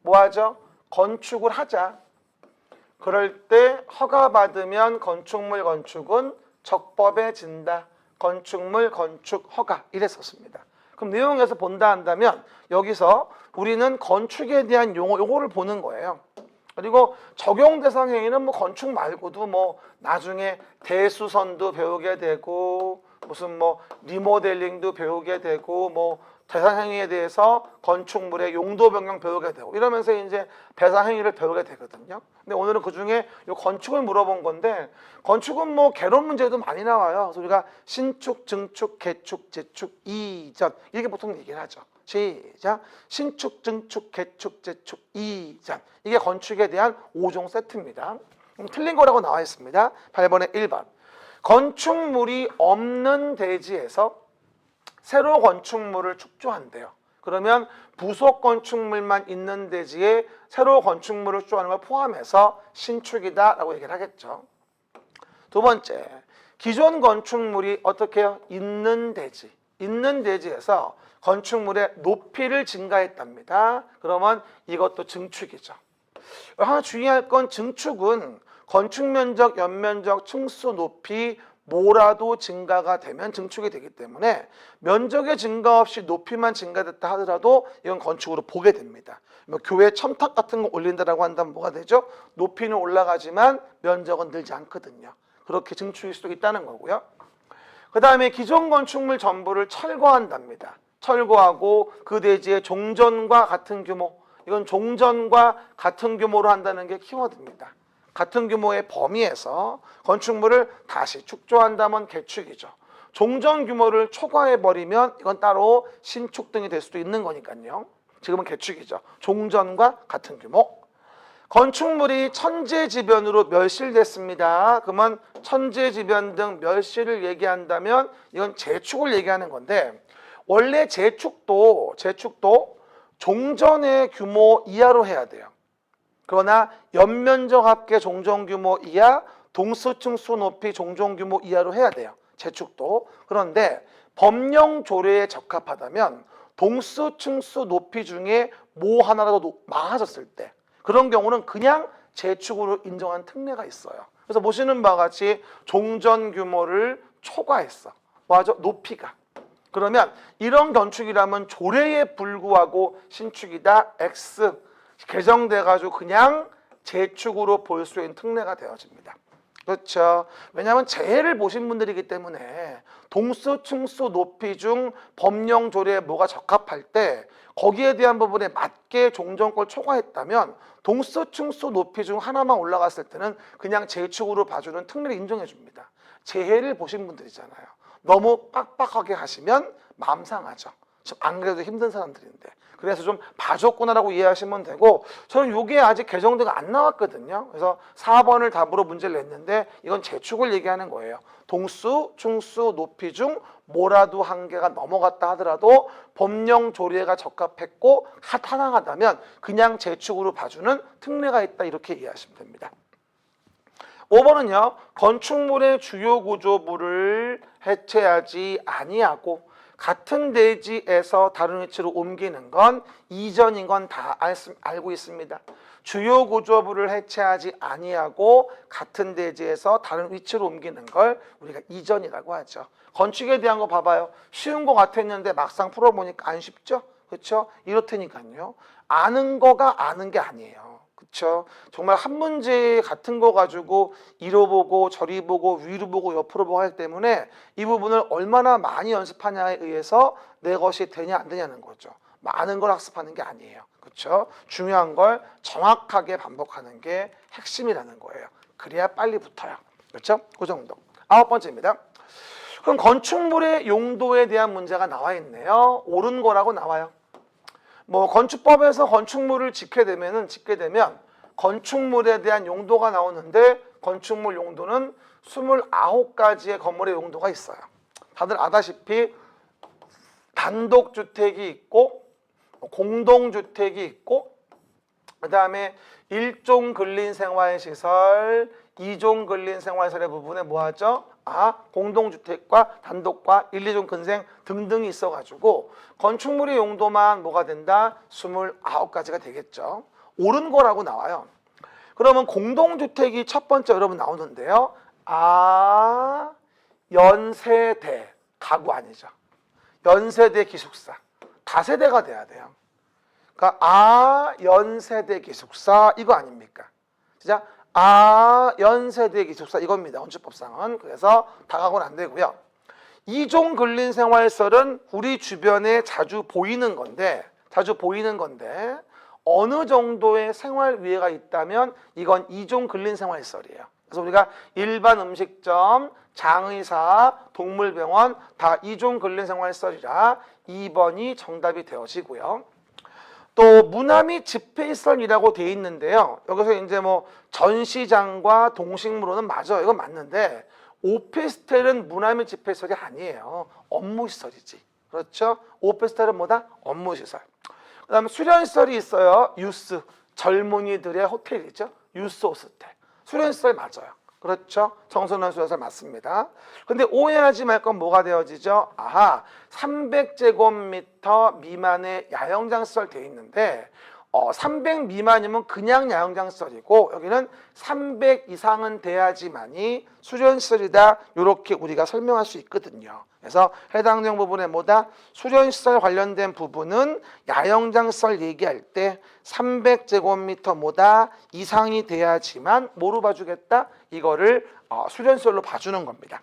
뭐 하죠? 건축을 하자. 그럴 때 허가받으면 건축은 적법해진다. 건축물 건축 허가 이랬었습니다. 그럼 내용에서 본다 한다면 여기서 우리는 건축에 대한 용어 요거를 보는 거예요. 그리고 적용 대상 행위는 뭐 건축 말고도 뭐 나중에 대수선도 배우게 되고 무슨 뭐 리모델링도 배우게 되고 뭐 대상 행위에 대해서 건축물의 용도 변경 배우게 되고 이러면서 이제 배상 행위를 배우게 되거든요. 근데 오늘은 그 중에 요 건축을 물어본 건데 건축은 뭐 개론 문제도 많이 나와요. 그래서 우리가 신축, 증축, 개축, 재축, 이전 이렇게 보통 얘기를 하죠. 시작. 신축, 증축, 개축, 재축, 이전 이게 건축에 대한 5종 세트입니다. 틀린 거라고 나와 있습니다. 8번에 1번. 건축물이 없는 대지에서 새로 건축물을 축조한대요. 그러면 부속 건축물만 있는 대지에 새로 건축물을 축조하는 걸 포함해서 신축이다라고 얘기를 하겠죠. 두 번째, 기존 건축물이 어떻게 해요? 있는 대지에서 건축물의 높이를 증가했답니다. 그러면 이것도 증축이죠. 하나 주의할 건 증축은 건축 면적, 연면적, 층수 높이 뭐라도 증가가 되면 증축이 되기 때문에 면적의 증가 없이 높이만 증가됐다 하더라도 이건 건축으로 보게 됩니다. 뭐 교회 첨탑 같은 거 올린다라고 한다면 뭐가 되죠? 높이는 올라가지만 면적은 늘지 않거든요. 그렇게 증축일 수도 있다는 거고요. 그 다음에 기존 건축물 전부를 철거한답니다. 철거하고 그 대지의 종전과 같은 규모, 이건 종전과 같은 규모로 한다는 게 키워드입니다. 같은 규모의 범위에서 건축물을 다시 축조한다면 개축이죠. 종전 규모를 초과해버리면 이건 따로 신축 등이 될 수도 있는 거니까요. 지금은 개축이죠. 종전과 같은 규모. 건축물이 천재지변으로 멸실됐습니다. 그러면 천재지변 등 멸실을 얘기한다면 이건 재축을 얘기하는 건데 원래 재축도 종전의 규모 이하로 해야 돼요. 그러나 연면적 합계 종전 규모 이하, 동수층수 높이 종전 규모 이하로 해야 돼요. 재축도. 그런데 법령 조례에 적합하다면 동수, 층수, 높이 중에 뭐 하나라도 많아졌을 때 그런 경우는 그냥 재축으로 인정한 특례가 있어요. 그래서 보시는 바와 같이 종전 규모를 초과했어. 뭐하죠? 높이가. 그러면 이런 건축이라면 조례에 불구하고 신축이다. X 개정돼가지고 그냥 재축으로 볼 수 있는 특례가 되어집니다. 그렇죠. 왜냐하면 재해를 보신 분들이기 때문에 동수, 층수, 높이 중 법령 조례에 뭐가 적합할 때 거기에 대한 부분에 맞게 종전권 초과했다면 동수, 층수, 높이 중 하나만 올라갔을 때는 그냥 재축으로 봐주는 특례를 인정해 줍니다. 재해를 보신 분들이잖아요. 너무 빡빡하게 하시면 마음 상하죠. 안 그래도 힘든 사람들인데. 그래서 좀 봐줬구나라고 이해하시면 되고, 저는 이게 아직 개정대가 안 나왔거든요. 그래서 4번을 답으로 문제를 냈는데 이건 재축을 얘기하는 거예요. 동수, 층수, 높이 중 뭐라도 한 개가 넘어갔다 하더라도 법령 조례가 적합했고 타당하다면 그냥 재축으로 봐주는 특례가 있다, 이렇게 이해하시면 됩니다. 5번은요. 건축물의 주요 구조물을 해체하지 아니하고 같은 대지에서 다른 위치로 옮기는 건 이전인 건 다 알고 있습니다. 주요 구조물을 해체하지 아니하고 같은 대지에서 다른 위치로 옮기는 걸 우리가 이전이라고 하죠. 건축에 대한 거 봐봐요. 쉬운 거 같았는데 막상 풀어보니까 안 쉽죠? 그렇죠? 이렇다니까요. 아는 거가 아는 게 아니에요. 그렇죠? 정말 한 문제 같은 거 가지고 이로 보고 저리 보고 위로 보고 옆으로 보고 하기 때문에 이 부분을 얼마나 많이 연습하냐에 의해서 내 것이 되냐 안 되냐는 거죠. 많은 걸 학습하는 게 아니에요. 그렇죠? 중요한 걸 정확하게 반복하는 게 핵심이라는 거예요. 그래야 빨리 붙어요. 그렇죠? 그 정도. 9번째입니다. 그럼 건축물의 용도에 대한 문제가 나와 있네요. 옳은 거라고 나와요. 뭐 건축법에서 건축물을 짓게 되면 건축물에 대한 용도가 나오는데 건축물 용도는 29가지의 건물의 용도가 있어요. 다들 아다시피 단독주택이 있고 공동주택이 있고 그 다음에 1종 근린생활시설, 2종 근린생활시설의 부분에 뭐하죠? 공동주택과 단독과 1, 2종 근생 등등이 있어가지고 건축물의 용도만 뭐가 된다? 29가지가 되겠죠. 옳은 거라고 나와요. 그러면 공동주택이 첫 번째 여러분 나오는데요. 연세대 가구 아니죠. 연세대 기숙사. 다세대가 돼야 돼요. 그러니까 연세대 기숙사 이거 아닙니까? 진짜 연세대 기숙사 이겁니다. 건축법상은. 그래서 다가고는 안 되고요. 2종 근린생활시설은 우리 주변에 자주 보이는 건데 어느 정도의 생활 위해가 있다면 이건 2종 근린생활시설이에요. 그래서 우리가 일반 음식점, 장의사, 동물병원 다 2종 근린생활시설이라 2번이 정답이 되어지고요. 또 문화 및 집회시설이라고 돼 있는데요. 여기서 이제 뭐 전시장과 동식물원은 맞아요. 이건 맞는데 오피스텔은 문화 및 집회시설이 아니에요. 업무시설이지. 그렇죠? 오피스텔은 뭐다? 업무시설. 그 다음에 수련시설이 있어요. 유스, 젊은이들의 호텔이죠. 유스 호스텔. 수련시설 맞아요. 그렇죠? 청소년 수련시설 맞습니다. 근데 오해하지 말 건 뭐가 되어지죠? 300제곱미터 미만의 야영장시설 되어 있는데 300 미만이면 그냥 야영장시설이고 여기는 300 이상은 돼야지만이 수련시설이다. 이렇게 우리가 설명할 수 있거든요. 그래서 해당 내용 부분에 뭐다? 수련시설 관련된 부분은 야영장시설 얘기할 때 300제곱미터 뭐다? 이상이 돼야지만 뭐로 봐주겠다? 이거를 수련시설로 봐주는 겁니다.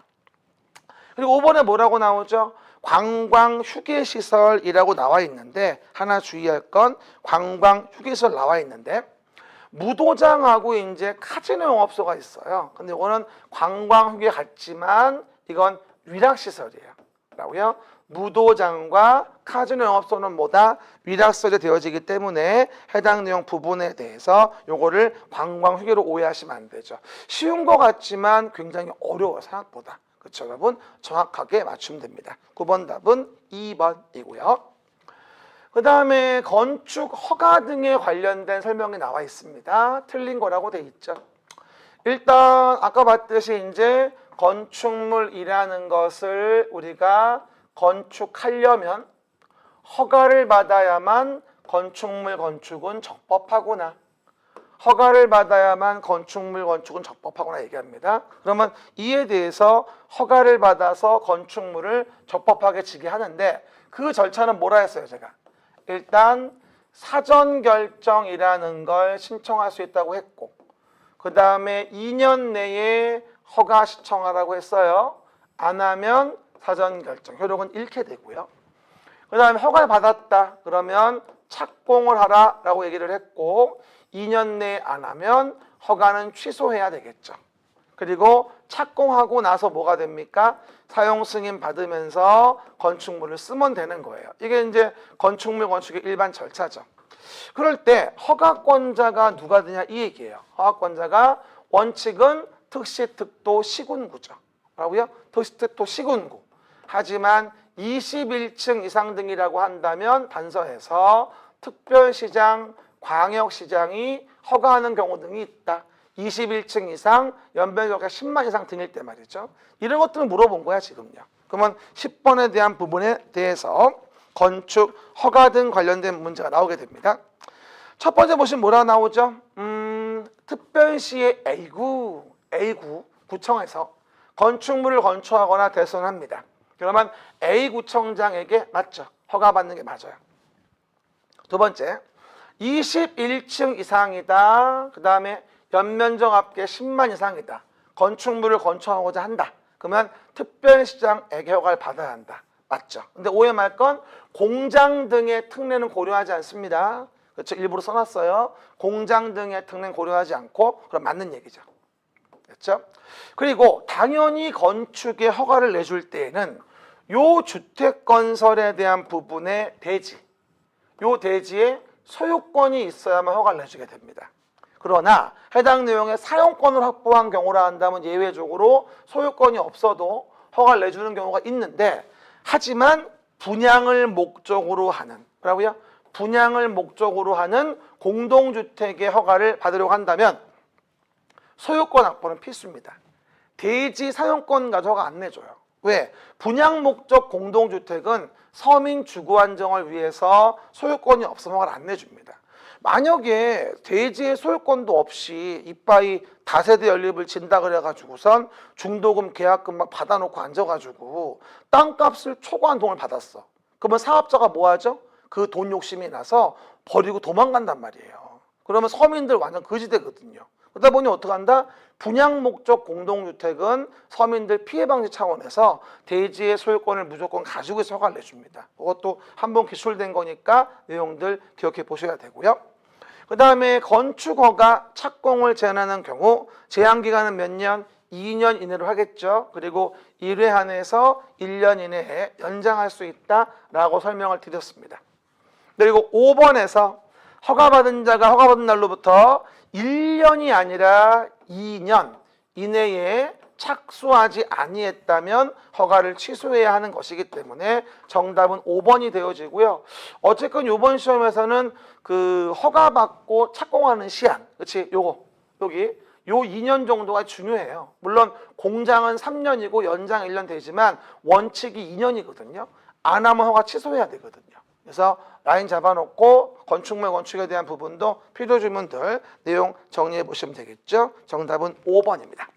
그리고 5번에 뭐라고 나오죠? 관광 휴게시설이라고 나와 있는데 하나 주의할 건 관광 휴게시설 나와 있는데 무도장하고 이제 카지노 영업소가 있어요. 근데 이거는 관광 휴게 같지만 이건 위락시설이에요. 라고요. 무도장과 카지노 영업소는 뭐다? 위락시설이 되어지기 때문에 해당 내용 부분에 대해서 요거를 관광 휴게로 오해하시면 안 되죠. 쉬운 것 같지만 굉장히 어려워요. 생각보다. 그렇죠, 여러분? 정확하게 맞추면 됩니다. 9번 답은 2번이고요. 그 다음에 건축 허가 등에 관련된 설명이 나와 있습니다. 틀린 거라고 돼 있죠. 일단 아까 봤듯이 이제 건축물이라는 것을 우리가 건축하려면 허가를 받아야만 건축물 건축은 적법하구나. 허가를 받아야만 건축물 건축은 적법하구나 얘기합니다. 그러면 이에 대해서 허가를 받아서 건축물을 적법하게 지게 하는데 그 절차는 뭐라 했어요 제가? 일단 사전 결정이라는 걸 신청할 수 있다고 했고 그 다음에 2년 내에 허가 신청하라고 했어요. 안 하면 사전 결정 효력은 잃게 되고요. 그 다음에 허가를 받았다 그러면 착공을 하라라고 얘기를 했고 2년 내에 안 하면 허가는 취소해야 되겠죠. 그리고 착공하고 나서 뭐가 됩니까? 사용 승인 받으면서 건축물을 쓰면 되는 거예요. 이게 이제 건축물 건축의 일반 절차죠. 그럴 때 허가권자가 누가 되냐 이 얘기예요. 허가권자가 원칙은 특시, 특도, 시군구죠. 뭐라고요? 특시, 특도, 시군구. 하지만 21층 이상 등이라고 한다면 단서에서 특별시장, 광역시장이 허가하는 경우 등이 있다. 21층 이상, 연면적가 10만 이상 등일 때 말이죠. 이런 것들을 물어본 거야 지금요. 그러면 10번에 대한 부분에 대해서 건축, 허가 등 관련된 문제가 나오게 됩니다. 첫 번째 보시면 뭐라 나오죠? 특별시의 A구, 구청에서 건축물을 건축하거나 대선합니다. 그러면 A구청장에게 맞죠? 허가받는 게 맞아요. 두 번째, 21층 이상이다. 그 다음에 연면적 합계 10만 이상이다. 건축물을 건축하고자 한다. 그러면 특별시장에게 허가를 받아야 한다. 맞죠? 근데 오해 말 건 공장 등의 특례는 고려하지 않습니다. 그렇죠? 일부러 써놨어요. 공장 등의 특례는 고려하지 않고 그럼 맞는 얘기죠. 그렇죠? 그리고 당연히 건축에 허가를 내줄 때에는 요 주택 건설에 대한 부분의 대지, 요 대지에 소유권이 있어야만 허가를 내주게 됩니다. 그러나 해당 내용의 사용권을 확보한 경우라 한다면 예외적으로 소유권이 없어도 허가를 내주는 경우가 있는데 하지만 분양을 목적으로 하는 뭐라고요? 분양을 목적으로 하는 공동주택의 허가를 받으려고 한다면 소유권 확보는 필수입니다. 대지 사용권 가지고 허가 안 내줘요. 왜? 분양 목적 공동주택은 서민 주거 안정을 위해서 소유권이 없으면 허가를 안 내줍니다. 만약에 대지의 소유권도 없이 이빠이 다세대 연립을 진다 그래가지고선 중도금 계약금 막 받아놓고 앉아가지고 땅값을 초과한 돈을 받았어. 그러면 사업자가 뭐 하죠? 그 돈 욕심이 나서 버리고 도망간단 말이에요. 그러면 서민들 완전 거지되거든요. 그러다 보니 어떡한다? 분양 목적 공동주택은 서민들 피해 방지 차원에서 대지의 소유권을 무조건 가지고 있어 허가를 내줍니다. 그것도 한번 기술된 거니까 내용들 기억해 보셔야 되고요. 그 다음에 건축허가 착공을 제한하는 경우 제한기간은 몇 년? 2년 이내로 하겠죠. 그리고 1회 한해서 1년 이내에 연장할 수 있다라고 설명을 드렸습니다. 그리고 5번에서 허가받은 자가 허가받은 날로부터 1년이 아니라 2년 이내에 착수하지 아니했다면 허가를 취소해야 하는 것이기 때문에 정답은 5번이 되어지고요. 어쨌건 이번 시험에서는 그 허가받고 착공하는 시한, 그렇지? 여기 요 2년 정도가 중요해요. 물론 공장은 3년이고 연장 1년 되지만 원칙이 2년이거든요. 안 하면 허가 취소해야 되거든요. 그래서 라인 잡아놓고 건축물 건축에 대한 부분도 필요 주문들 내용 정리해 보시면 되겠죠. 정답은 5번입니다.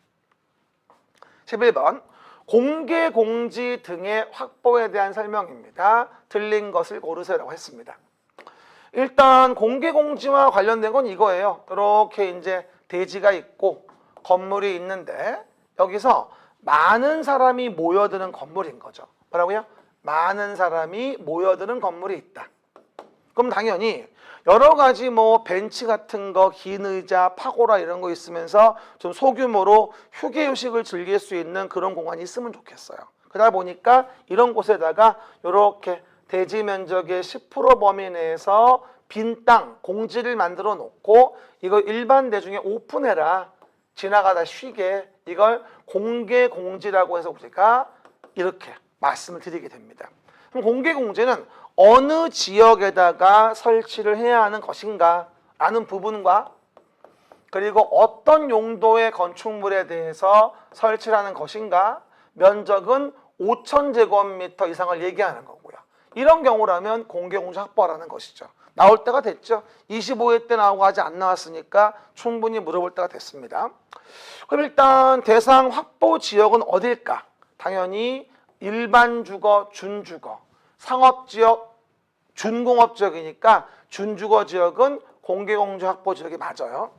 11번 공개 공지 등의 확보에 대한 설명입니다. 틀린 것을 고르세요라고 했습니다. 일단 공개 공지와 관련된 건 이거예요. 이렇게 이제 대지가 있고 건물이 있는데 여기서 많은 사람이 모여드는 건물인 거죠. 뭐라고요? 많은 사람이 모여드는 건물이 있다. 그럼 당연히 여러 가지 뭐 벤치 같은 거, 긴 의자, 파고라 이런 거 있으면서 좀 소규모로 휴게 휴식을 즐길 수 있는 그런 공간이 있으면 좋겠어요. 그러다 보니까 이런 곳에다가 이렇게 대지 면적의 10% 범위 내에서 빈 땅, 공지를 만들어 놓고 이걸 일반 대중에 오픈해라. 지나가다 쉬게. 이걸 공개 공지라고 해서 우리가 이렇게 말씀을 드리게 됩니다. 그럼 공개 공지는 어느 지역에다가 설치를 해야 하는 것인가 라는 부분과 그리고 어떤 용도의 건축물에 대해서 설치를 하는 것인가 면적은 5,000제곱미터 이상을 얘기하는 거고요. 이런 경우라면 공개공제 확보하라는 것이죠. 나올 때가 됐죠. 25회 때 나오고 아직 안 나왔으니까 충분히 물어볼 때가 됐습니다. 그럼 일단 대상 확보 지역은 어딜까? 당연히 일반 주거, 준주거, 상업지역, 준공업지역이니까 준주거 지역은 공개공제 확보 지역이 맞아요.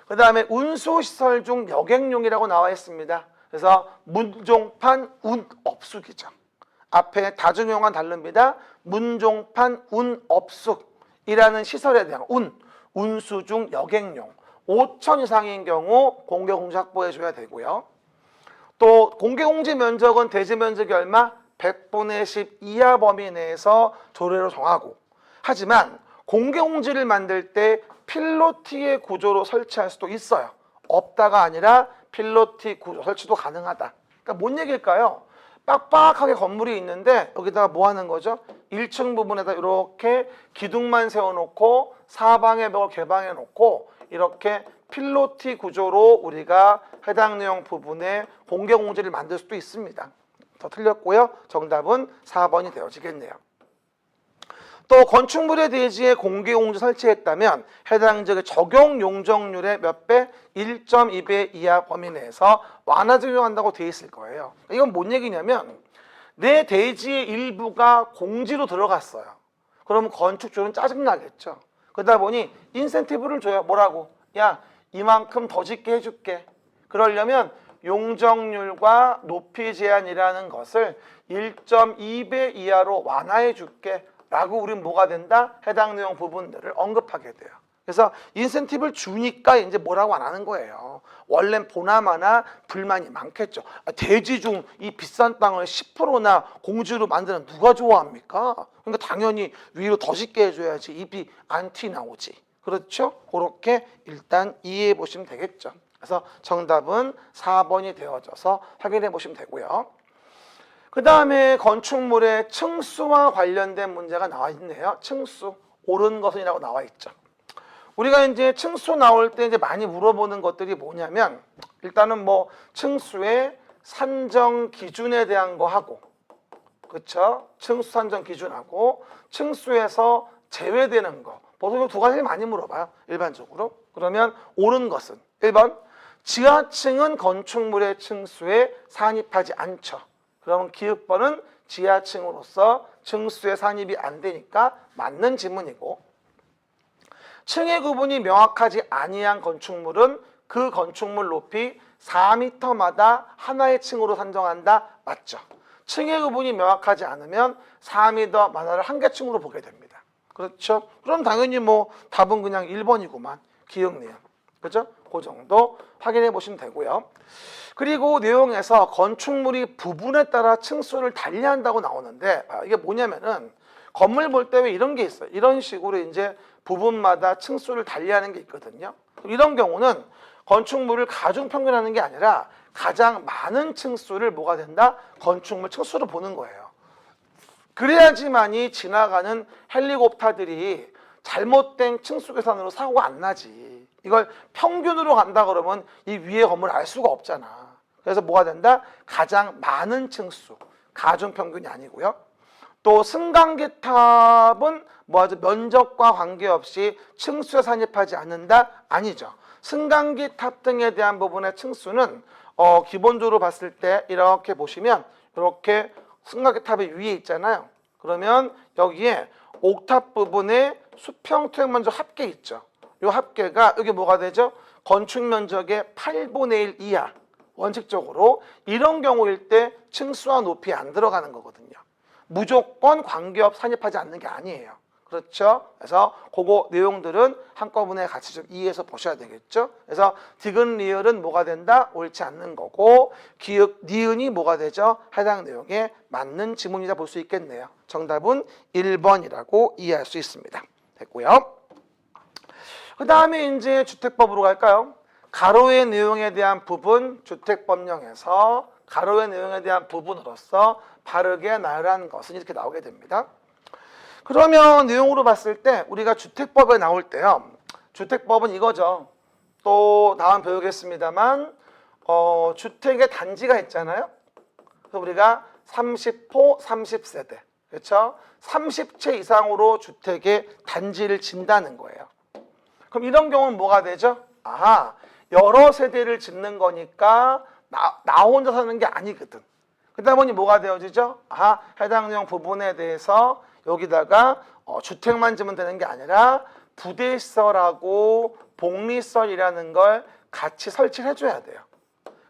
그 다음에 운수시설 중 여객용이라고 나와 있습니다. 그래서 문종판 운업숙이죠. 앞에 다중용어는 다릅니다. 문종판 운업숙이라는 시설에 대한 운수 중 여객용 5천 이상인 경우 공개공제 확보해줘야 되고요. 또 공개공제 면적은 대지 면적이 얼마? 100분의 10 이하 범위 내에서 조례로 정하고, 하지만 공개공지를 만들 때 필로티의 구조로 설치할 수도 있어요. 없다가 아니라 필로티 구조 설치도 가능하다. 그러니까 뭔 얘기일까요? 빡빡하게 건물이 있는데 여기다가 뭐 하는 거죠? 1층 부분에다 이렇게 기둥만 세워놓고 사방의 벽을 개방해 놓고 이렇게 필로티 구조로 우리가 해당 내용 부분에 공개공지를 만들 수도 있습니다. 더 틀렸고요. 정답은 4번이 되어지겠네요. 또 건축물의 대지에 공개공지 설치했다면 해당 지역의 적용 용적률의 몇 배? 1.2배 이하 범위 내에서 완화 적용한다고 돼 있을 거예요. 이건 뭔 얘기냐면 내 대지의 일부가 공지로 들어갔어요. 그러면 건축주는 짜증나겠죠. 그러다 보니 인센티브를 줘요. 뭐라고? 야, 이만큼 더 짓게 해줄게. 그러려면 용적률과 높이 제한이라는 것을 1.2배 이하로 완화해 줄게 라고 우린 뭐가 된다? 해당 내용 부분들을 언급하게 돼요. 그래서 인센티브를 주니까 이제 뭐라고 안 하는 거예요. 원래 보나마나 불만이 많겠죠. 대지 중 이 비싼 땅을 10%나 공지로 만드는 누가 좋아합니까? 그러니까 당연히 위로 더 짓게 해줘야지 입이 안 튀나오지. 그렇죠? 그렇게 일단 이해해 보시면 되겠죠. 그래서 정답은 4번이 되어져서 확인해 보시면 되고요. 그 다음에 건축물의 층수와 관련된 문제가 나와 있네요. 층수, 옳은 것은이라고 나와 있죠. 우리가 이제 층수 나올 때 이제 많이 물어보는 것들이 뭐냐면 일단은 뭐 층수의 산정 기준에 대한 거 하고, 그렇죠? 층수 산정 기준하고 층수에서 제외되는 거. 보통 두 가지를 많이 물어봐요. 일반적으로. 그러면 옳은 것은 1번 지하층은 건축물의 층수에 산입하지 않죠. 그러면 기읍번은 지하층으로서 층수에 산입이 안 되니까 맞는 지문이고, 층의 구분이 명확하지 아니한 건축물은 그 건축물 높이 4m마다 하나의 층으로 산정한다. 맞죠? 층의 구분이 명확하지 않으면 4m 만화를 한 개 층으로 보게 됩니다. 그렇죠? 그럼 당연히 뭐 답은 그냥 1번이구만. 기억내요. 그죠? 그 정도 확인해 보시면 되고요. 그리고 내용에서 건축물이 부분에 따라 층수를 달리한다고 나오는데 이게 뭐냐면은 건물 볼 때 왜 이런 게 있어요. 이런 식으로 이제 부분마다 층수를 달리하는 게 있거든요. 이런 경우는 건축물을 가중평균하는 게 아니라 가장 많은 층수를 뭐가 된다? 건축물 층수로 보는 거예요. 그래야지만이 지나가는 헬리콥터들이 잘못된 층수 계산으로 사고가 안 나지. 이걸 평균으로 간다 그러면 이 위에 건물을 알 수가 없잖아. 그래서 뭐가 된다? 가장 많은 층수, 가중평균이 아니고요. 또 승강기탑은 뭐하죠? 면적과 관계없이 층수에 산입하지 않는다? 아니죠. 승강기탑 등에 대한 부분의 층수는 기본적으로 봤을 때 이렇게 보시면 이렇게 승강기탑이 위에 있잖아요. 그러면 여기에 옥탑 부분에 수평 투영 면적 합계 있죠. 이 합계가 여기 뭐가 되죠? 건축 면적의 8분의 1 이하. 원칙적으로 이런 경우일 때 층수와 높이 안 들어가는 거거든요. 무조건 관계없 산입하지 않는 게 아니에요. 그렇죠? 그래서 그거 내용들은 한꺼번에 같이 좀 이해해서 보셔야 되겠죠? 그래서 디귿 리을은 뭐가 된다? 옳지 않는 거고, 기역 니은이 뭐가 되죠? 해당 내용에 맞는 지문이라 볼 수 있겠네요. 정답은 1번이라고 이해할 수 있습니다. 됐고요. 그 다음에 이제 주택법으로 갈까요? 가로의 내용에 대한 부분, 주택법령에서 가로의 내용에 대한 부분으로서 바르게 나열한 것은 이렇게 나오게 됩니다. 그러면 내용으로 봤을 때 우리가 주택법에 나올 때요. 주택법은 이거죠. 또 다음 배우겠습니다만 주택의 단지가 있잖아요. 그래서 우리가 30호, 30세대. 그렇죠? 30채 이상으로 주택의 단지를 진다는 거예요. 그럼 이런 경우는 뭐가 되죠? 아, 여러 세대를 짓는 거니까 나 혼자 사는 게 아니거든. 그러다 보니 뭐가 되어지죠? 아, 해당 내용 부분에 대해서 여기다가 주택만 지면 되는 게 아니라 부대시설하고 복리시설이라는 걸 같이 설치를 해줘야 돼요.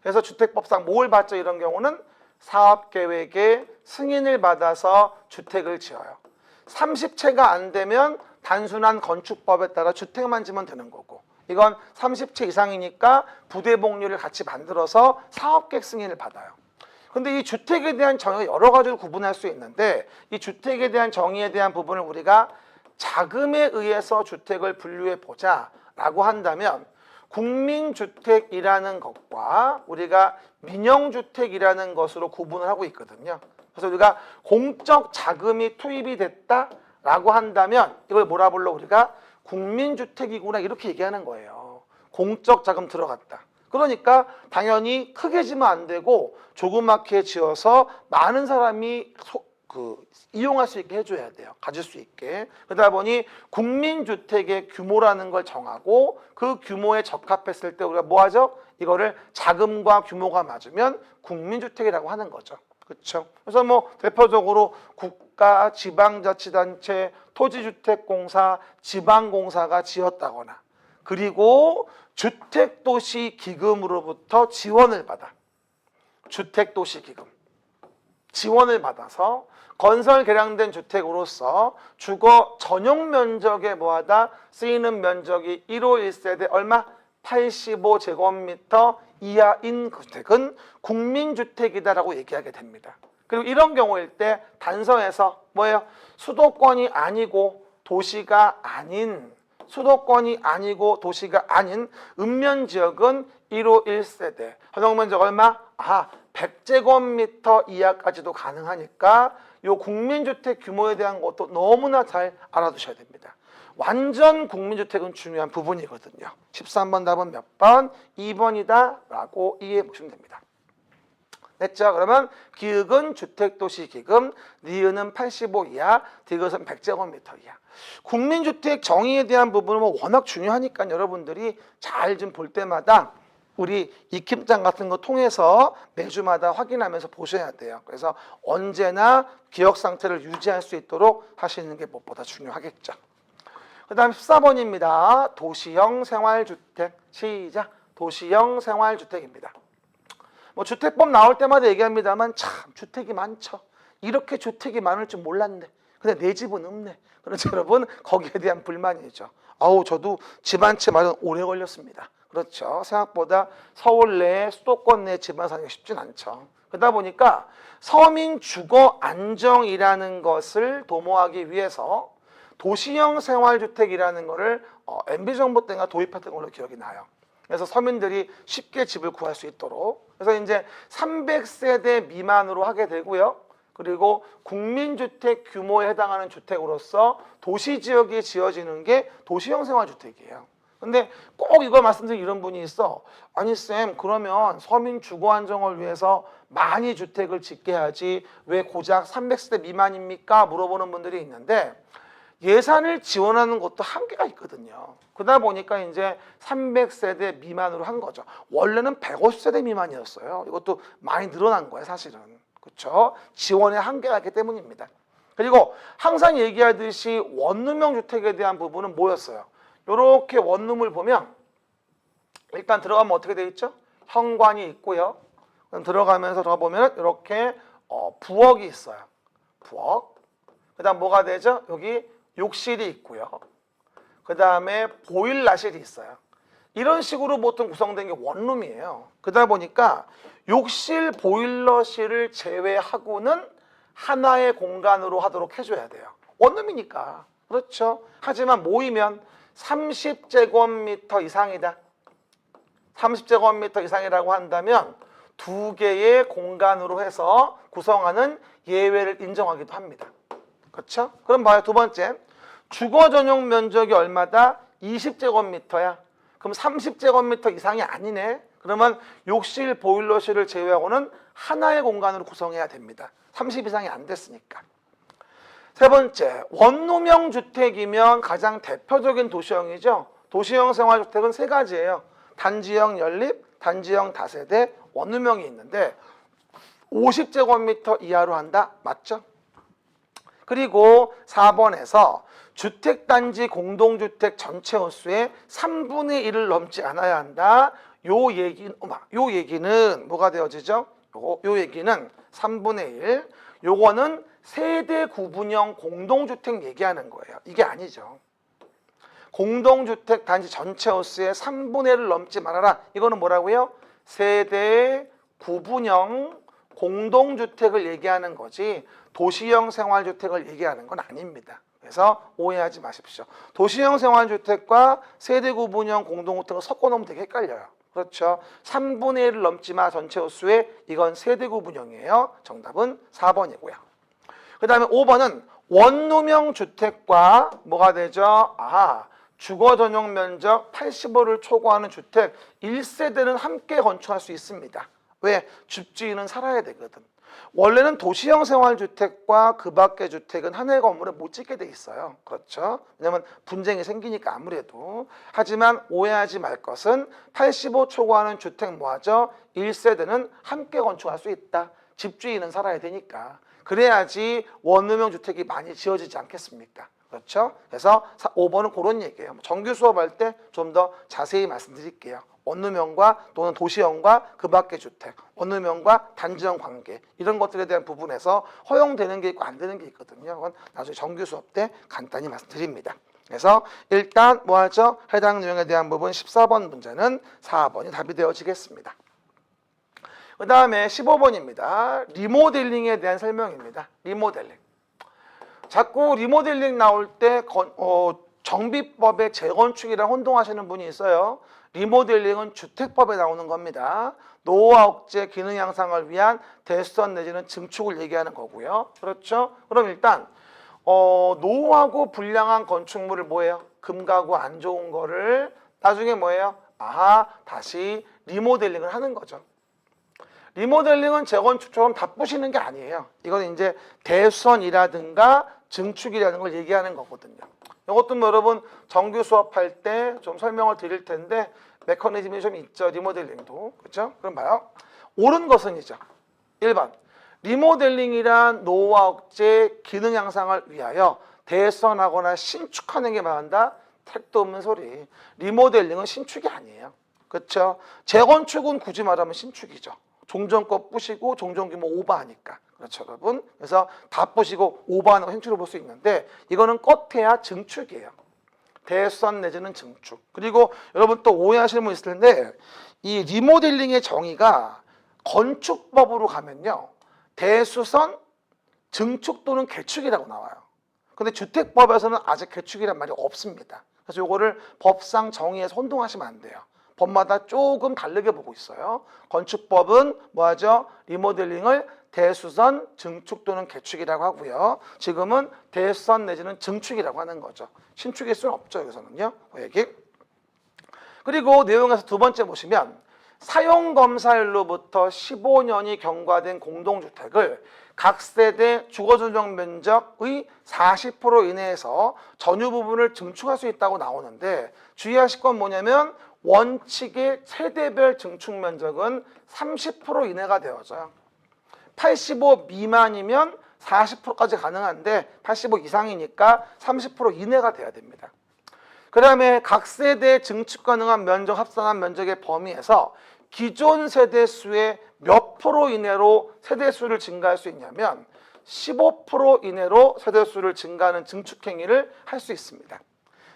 그래서 주택법상 뭘 받죠? 이런 경우는 사업계획의 승인을 받아서 주택을 지어요. 30채가 안 되면 단순한 건축법에 따라 주택만 지면 되는 거고, 이건 30채 이상이니까 부대복리를 같이 만들어서 사업계획 승인을 받아요. 근데 이 주택에 대한 정의가 여러 가지로 구분할 수 있는데, 이 주택에 대한 정의에 대한 부분을 우리가 자금에 의해서 주택을 분류해 보자 라고 한다면, 국민주택이라는 것과 우리가 민영주택이라는 것으로 구분을 하고 있거든요. 그래서 우리가 공적 자금이 투입이 됐다라고 한다면 이걸 뭐라 불러? 우리가 국민주택이구나 이렇게 얘기하는 거예요. 공적 자금 들어갔다. 그러니까 당연히 크게 지면 안 되고 조그맣게 지어서 많은 사람이 이용할 수 있게 해줘야 돼요. 가질 수 있게. 그러다 보니 국민주택의 규모라는 걸 정하고 그 규모에 적합했을 때 우리가 뭐 하죠? 이거를 자금과 규모가 맞으면 국민주택이라고 하는 거죠. 그렇죠? 그래서 뭐 대표적으로 국가, 지방자치단체, 토지주택공사, 지방공사가 지었다거나, 그리고 주택도시기금으로부터 지원을 받아. 주택도시기금. 지원을 받아서 건설 개량된 주택으로서 주거 전용 면적에 뭐하다? 쓰이는 면적이 1호 1세대 얼마? 85제곱미터 이하인 주택은 국민주택이다라고 얘기하게 됩니다. 그리고 이런 경우일 때 단서에서 뭐예요? 수도권이 아니고 도시가 아닌, 수도권이 아니고 도시가 아닌 읍면지역은 1호 1세대 전용면적 얼마? 100제곱미터 이하까지도 가능하니까 이 국민주택 규모에 대한 것도 너무나 잘 알아두셔야 됩니다. 완전 국민주택은 중요한 부분이거든요. 13번 답은 몇 번? 2번이다 라고 이해해 보시면 됩니다. 됐죠? 그러면 기역은 주택도시기금, 니은은 85 이하, 디귿은 100제곱미터 이하. 국민주택 정의에 대한 부분은 뭐 워낙 중요하니까 여러분들이 잘 좀 볼 때마다 우리 익힘장 같은 거 통해서 매주마다 확인하면서 보셔야 돼요. 그래서 언제나 기억 상태를 유지할 수 있도록 하시는 게 무엇보다 중요하겠죠. 그 다음 14번입니다. 도시형 생활주택. 시작. 도시형 생활주택입니다. 뭐 주택법 나올 때마다 얘기합니다만 참 주택이 많죠. 이렇게 주택이 많을 줄 몰랐네. 근데 내 집은 없네. 그렇죠 여러분? 거기에 대한 불만이죠. 저도 집 한 채 마련 오래 걸렸습니다. 그렇죠. 생각보다 서울 내 수도권 내 집안 사기가 쉽진 않죠. 그러다 보니까 서민 주거 안정이라는 것을 도모하기 위해서 도시형 생활주택이라는 거를 MB정부 때가 도입했던 걸로 기억이 나요. 그래서 서민들이 쉽게 집을 구할 수 있도록. 그래서 이제 300세대 미만으로 하게 되고요. 그리고 국민주택 규모에 해당하는 주택으로서 도시지역에 지어지는 게 도시형 생활주택이에요. 근데 꼭 이걸 말씀드린 이런 분이 있어. 아니 쌤, 그러면 서민 주거 안정을 위해서 많이 주택을 짓게 하지 왜 고작 300세대 미만입니까? 물어보는 분들이 있는데 예산을 지원하는 것도 한계가 있거든요. 그러다 보니까 이제 300세대 미만으로 한 거죠. 원래는 150세대 미만이었어요. 이것도 많이 늘어난 거예요, 사실은. 그렇죠? 지원의 한계가 있기 때문입니다. 그리고 항상 얘기하듯이 원룸형 주택에 대한 부분은 뭐였어요? 이렇게 원룸을 보면 일단 들어가면 어떻게 되어 있죠? 현관이 있고요. 들어가면서 들어보면 이렇게 부엌이 있어요. 부엌. 그 다음 뭐가 되죠? 여기 욕실이 있고요. 그 다음에 보일러실이 있어요. 이런 식으로 보통 구성된 게 원룸이에요. 그러다 보니까 욕실, 보일러실을 제외하고는 하나의 공간으로 하도록 해줘야 돼요. 원룸이니까. 그렇죠? 하지만 모이면 30제곱미터 이상이다. 30제곱미터 이상이라고 한다면 두 개의 공간으로 해서 구성하는 예외를 인정하기도 합니다. 그렇죠? 그럼 봐요. 두 번째. 주거 전용 면적이 얼마다? 20제곱미터야. 그럼 30제곱미터 이상이 아니네. 그러면 욕실, 보일러실을 제외하고는 하나의 공간으로 구성해야 됩니다. 30 이상이 안 됐으니까. 세 번째, 원룸형 주택이면 가장 대표적인 도시형이죠. 도시형 생활주택은 세 가지예요. 단지형 연립, 단지형 다세대, 원룸형이 있는데 50제곱미터 이하로 한다? 맞죠? 그리고 4번에서 주택단지 공동주택 전체 호수의 3분의 1을 넘지 않아야 한다. 요 얘기는 뭐가 되어지죠? 요 얘기는 3분의 1. 요거는 세대 구분형 공동주택 얘기하는 거예요. 이게 아니죠. 공동주택 단지 전체 호수의 3분의 1을 넘지 말아라. 이거는 뭐라고요? 세대 구분형 공동주택을 얘기하는 거지 도시형 생활주택을 얘기하는 건 아닙니다. 그래서 오해하지 마십시오. 도시형 생활주택과 세대 구분형 공동주택을 섞어놓으면 되게 헷갈려요. 그렇죠. 3분의 1을 넘지 마 전체 호수에 이건 세대 구분형이에요. 정답은 4번이고요. 그 다음에 5번은 원룸형 주택과 뭐가 되죠? 주거 전용 면적 85를 초과하는 주택 1세대는 함께 건축할 수 있습니다. 왜? 집주인은 살아야 되거든. 원래는 도시형 생활주택과 그 밖의 주택은 한 해 건물에 못 짓게 돼 있어요. 그렇죠? 왜냐면 분쟁이 생기니까 아무래도. 하지만 오해하지 말 것은 85 초과하는 주택 뭐하죠? 1세대는 함께 건축할 수 있다. 집주인은 살아야 되니까. 그래야지 원룸형 주택이 많이 지어지지 않겠습니까? 그렇죠? 그래서 5번은 그런 얘기예요. 정규 수업할 때 좀 더 자세히 말씀드릴게요. 원룸형과 또는 도시형과 그 밖의 주택, 원룸형과 단지형 관계 이런 것들에 대한 부분에서 허용되는 게 있고 안 되는 게 있거든요. 그건 나중에 정규 수업 때 간단히 말씀드립니다. 그래서 일단 뭐하죠? 해당 내용에 대한 부분 14번 문제는 4번이 답이 되어지겠습니다. 그 다음에 15번입니다. 리모델링에 대한 설명입니다. 리모델링. 자꾸 리모델링 나올 때 정비법의 재건축이랑 혼동하시는 분이 있어요. 리모델링은 주택법에 나오는 겁니다. 노후화 억제, 기능 향상을 위한 대수선 내지는 증축을 얘기하는 거고요. 그렇죠? 그럼 일단 노후하고 불량한 건축물을 뭐예요? 금가고 안 좋은 거를 나중에 뭐예요? 다시 리모델링을 하는 거죠. 리모델링은 재건축처럼 다 부시는 게 아니에요. 이건 이제 대수선이라든가 증축이라는 걸 얘기하는 거거든요. 이것도 뭐 여러분 정규 수업할 때 좀 설명을 드릴 텐데 메커니즘이 좀 있죠. 리모델링도. 그렇죠? 그럼 봐요. 옳은 것은이죠. 1번. 리모델링이란 노후화 억제, 기능 향상을 위하여 대수선하거나 신축하는 게 말한다? 택도 없는 소리. 리모델링은 신축이 아니에요. 그렇죠? 재건축은 굳이 말하면 신축이죠. 종전껏 부시고 종전규모 오버하니까. 그렇죠, 여러분? 그래서 다 부시고 오버하는 거 신축으로 볼 수 있는데 이거는 껏해야 증축이에요. 대수선 내지는 증축. 그리고 여러분 또 오해하시는 분 있을 텐데 이 리모델링의 정의가 건축법으로 가면요. 대수선, 증축 또는 개축이라고 나와요. 근데 주택법에서는 아직 개축이란 말이 없습니다. 그래서 요거를 법상 정의에서 혼동하시면 안 돼요. 법마다 조금 다르게 보고 있어요. 건축법은 뭐하죠? 리모델링을 대수선, 증축 또는 개축이라고 하고요. 지금은 대수선 내지는 증축이라고 하는 거죠. 신축일 수는 없죠. 여기서는요. 그 얘기. 그리고 내용에서 두 번째 보시면 사용검사일로부터 15년이 경과된 공동주택을 각 세대 주거전용 면적의 40% 이내에서 전유 부분을 증축할 수 있다고 나오는데 주의하실 건 뭐냐면 원칙의 세대별 증축 면적은 30% 이내가 되어져요. 85 미만이면 40%까지 가능한데 85 이상이니까 30% 이내가 돼야 됩니다. 그 다음에 각 세대 증축 가능한 면적 합산한 면적의 범위에서 기존 세대수의 몇 프로 이내로 세대수를 증가할 수 있냐면 15% 이내로 세대수를 증가하는 증축행위를 할 수 있습니다.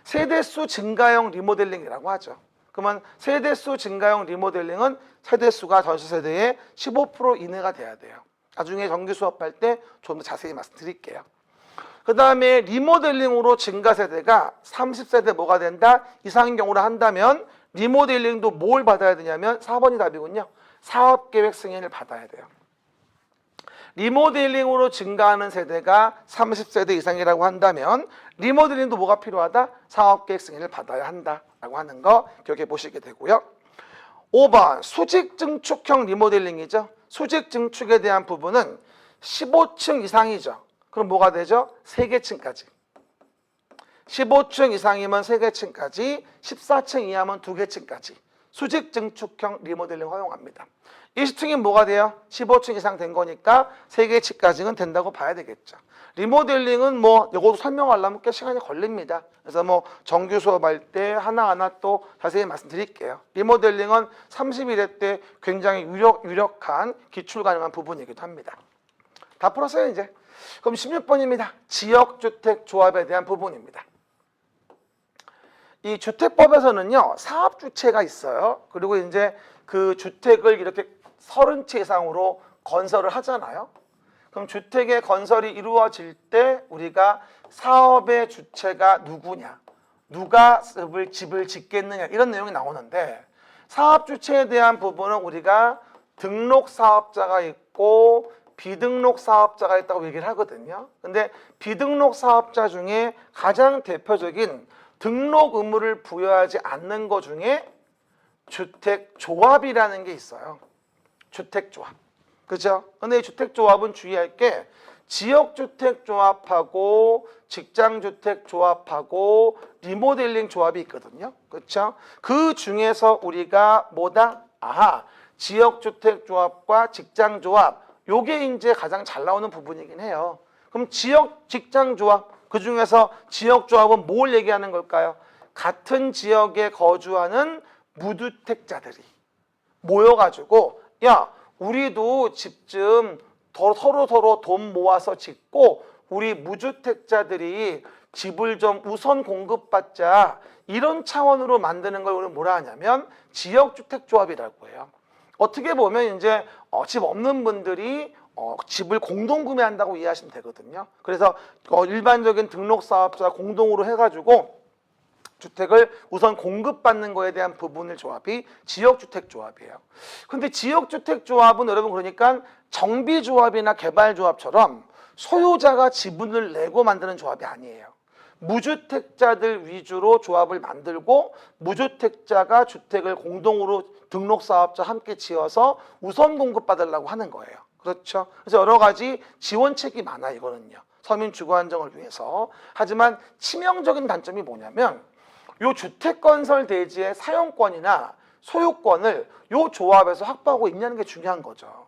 세대수 증가형 리모델링이라고 하죠. 그러면 세대수 증가형 리모델링은 세대수가 전시세대의 15% 이내가 돼야 돼요. 나중에 정규 수업할 때 좀 더 자세히 말씀드릴게요. 그 다음에 리모델링으로 증가세대가 30세대 뭐가 된다? 이상인 경우를 한다면 리모델링도 뭘 받아야 되냐면 4번이 답이군요. 사업계획 승인을 받아야 돼요. 리모델링으로 증가하는 세대가 30세대 이상이라고 한다면 리모델링도 뭐가 필요하다? 사업계획 승인을 받아야 한다라고 하는 거 기억해 보시게 되고요. 5번 수직 증축형 리모델링이죠. 수직 증축에 대한 부분은 15층 이상이죠. 그럼 뭐가 되죠? 3계층까지. 15층 이상이면 3계층까지, 14층 이하면 2계층까지 수직 증축형 리모델링 허용합니다. 20층이 뭐가 돼요? 15층 이상 된 거니까 3계층까지는 된다고 봐야 되겠죠. 리모델링은 뭐 이것도 설명하려면 꽤 시간이 걸립니다. 그래서 뭐 정규 수업할 때 하나하나 또 자세히 말씀드릴게요. 리모델링은 31회 때 굉장히 유력한 기출 가능한 부분이기도 합니다. 다 풀었어요 이제. 그럼 16번입니다. 지역주택조합에 대한 부분입니다. 이 주택법에서는요 사업주체가 있어요. 그리고 이제 그 주택을 이렇게 30채 이상으로 건설을 하잖아요. 그럼 주택의 건설이 이루어질 때 우리가 사업의 주체가 누구냐, 누가 집을 짓겠느냐 이런 내용이 나오는데, 사업주체에 대한 부분은 우리가 등록사업자가 있고 비등록 사업자가 있다고 얘기를 하거든요. 근데 비등록 사업자 중에 가장 대표적인 등록 의무를 부여하지 않는 것 중에 주택조합이라는 게 있어요. 주택조합. 그죠? 근데 이 주택조합은 주의할 게 지역주택조합하고 직장주택조합하고 리모델링 조합이 있거든요. 그렇죠? 그 중에서 우리가 뭐다? 아하, 지역주택조합과 직장조합, 요게 이제 가장 잘 나오는 부분이긴 해요. 그럼 지역 직장조합, 그 중에서 지역조합은 뭘 얘기하는 걸까요? 같은 지역에 거주하는 무주택자들이 모여가지고 야, 우리도 집 좀 서로 돈 모아서 짓고 우리 무주택자들이 집을 좀 우선 공급받자, 이런 차원으로 만드는 걸 우리는 뭐라 하냐면 지역주택조합이라고 해요. 어떻게 보면 이제 집 없는 분들이 집을 공동 구매한다고 이해하시면 되거든요. 그래서 일반적인 등록사업자 공동으로 해가지고 주택을 우선 공급받는 거에 대한 부분을 조합이 지역주택조합이에요. 근데 지역주택조합은 여러분 그러니까 정비조합이나 개발조합처럼 소유자가 지분을 내고 만드는 조합이 아니에요. 무주택자들 위주로 조합을 만들고 무주택자가 주택을 공동으로 등록사업자 함께 지어서 우선 공급받으려고 하는 거예요. 그렇죠? 그래서 여러 가지 지원책이 많아 이거는요. 서민 주거 안정을 위해서. 하지만 치명적인 단점이 뭐냐면 요 주택건설 대지의 사용권이나 소유권을 요 조합에서 확보하고 있냐는 게 중요한 거죠.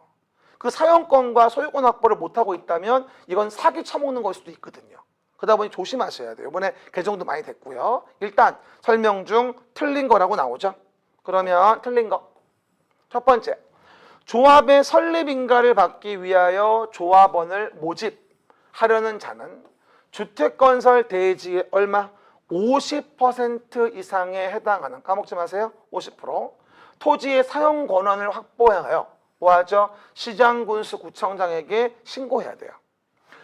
그 사용권과 소유권 확보를 못하고 있다면 이건 사기 쳐먹는 걸 수도 있거든요. 그러다 보니 조심하셔야 돼요. 이번에 개정도 많이 됐고요. 일단 설명 중 틀린 거라고 나오죠. 그러면 틀린 거. 첫 번째, 조합의 설립 인가를 받기 위하여 조합원을 모집하려는 자는 주택건설 대지의 얼마? 50% 이상에 해당하는, 까먹지 마세요. 50%. 토지의 사용 권한을 확보하여 뭐하죠? 시장군수 구청장에게 신고해야 돼요.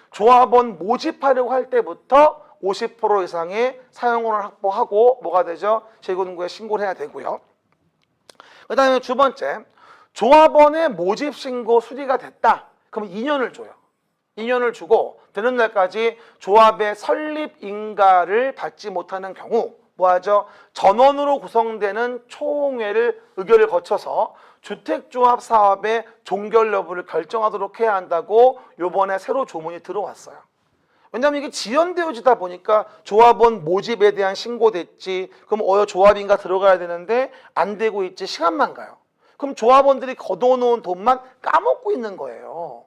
조합원 모집하려고 할 때부터 50% 이상의 사용권을 확보하고 뭐가 되죠? 시군구에 신고를 해야 되고요. 그 다음에 두 번째, 조합원의 모집 신고 수리가 됐다. 그럼 2년을 줘요. 2년을 주고 되는 날까지 조합의 설립 인가를 받지 못하는 경우 뭐하죠? 전원으로 구성되는 총회를 의결을 거쳐서 주택조합 사업의 종결 여부를 결정하도록 해야 한다고 요번에 새로 조문이 들어왔어요. 왜냐하면 이게 지연되어지다 보니까 조합원 모집에 대한 신고됐지, 그럼 조합인가 들어가야 되는데 안 되고 있지, 시간만 가요. 그럼 조합원들이 걷어놓은 돈만 까먹고 있는 거예요.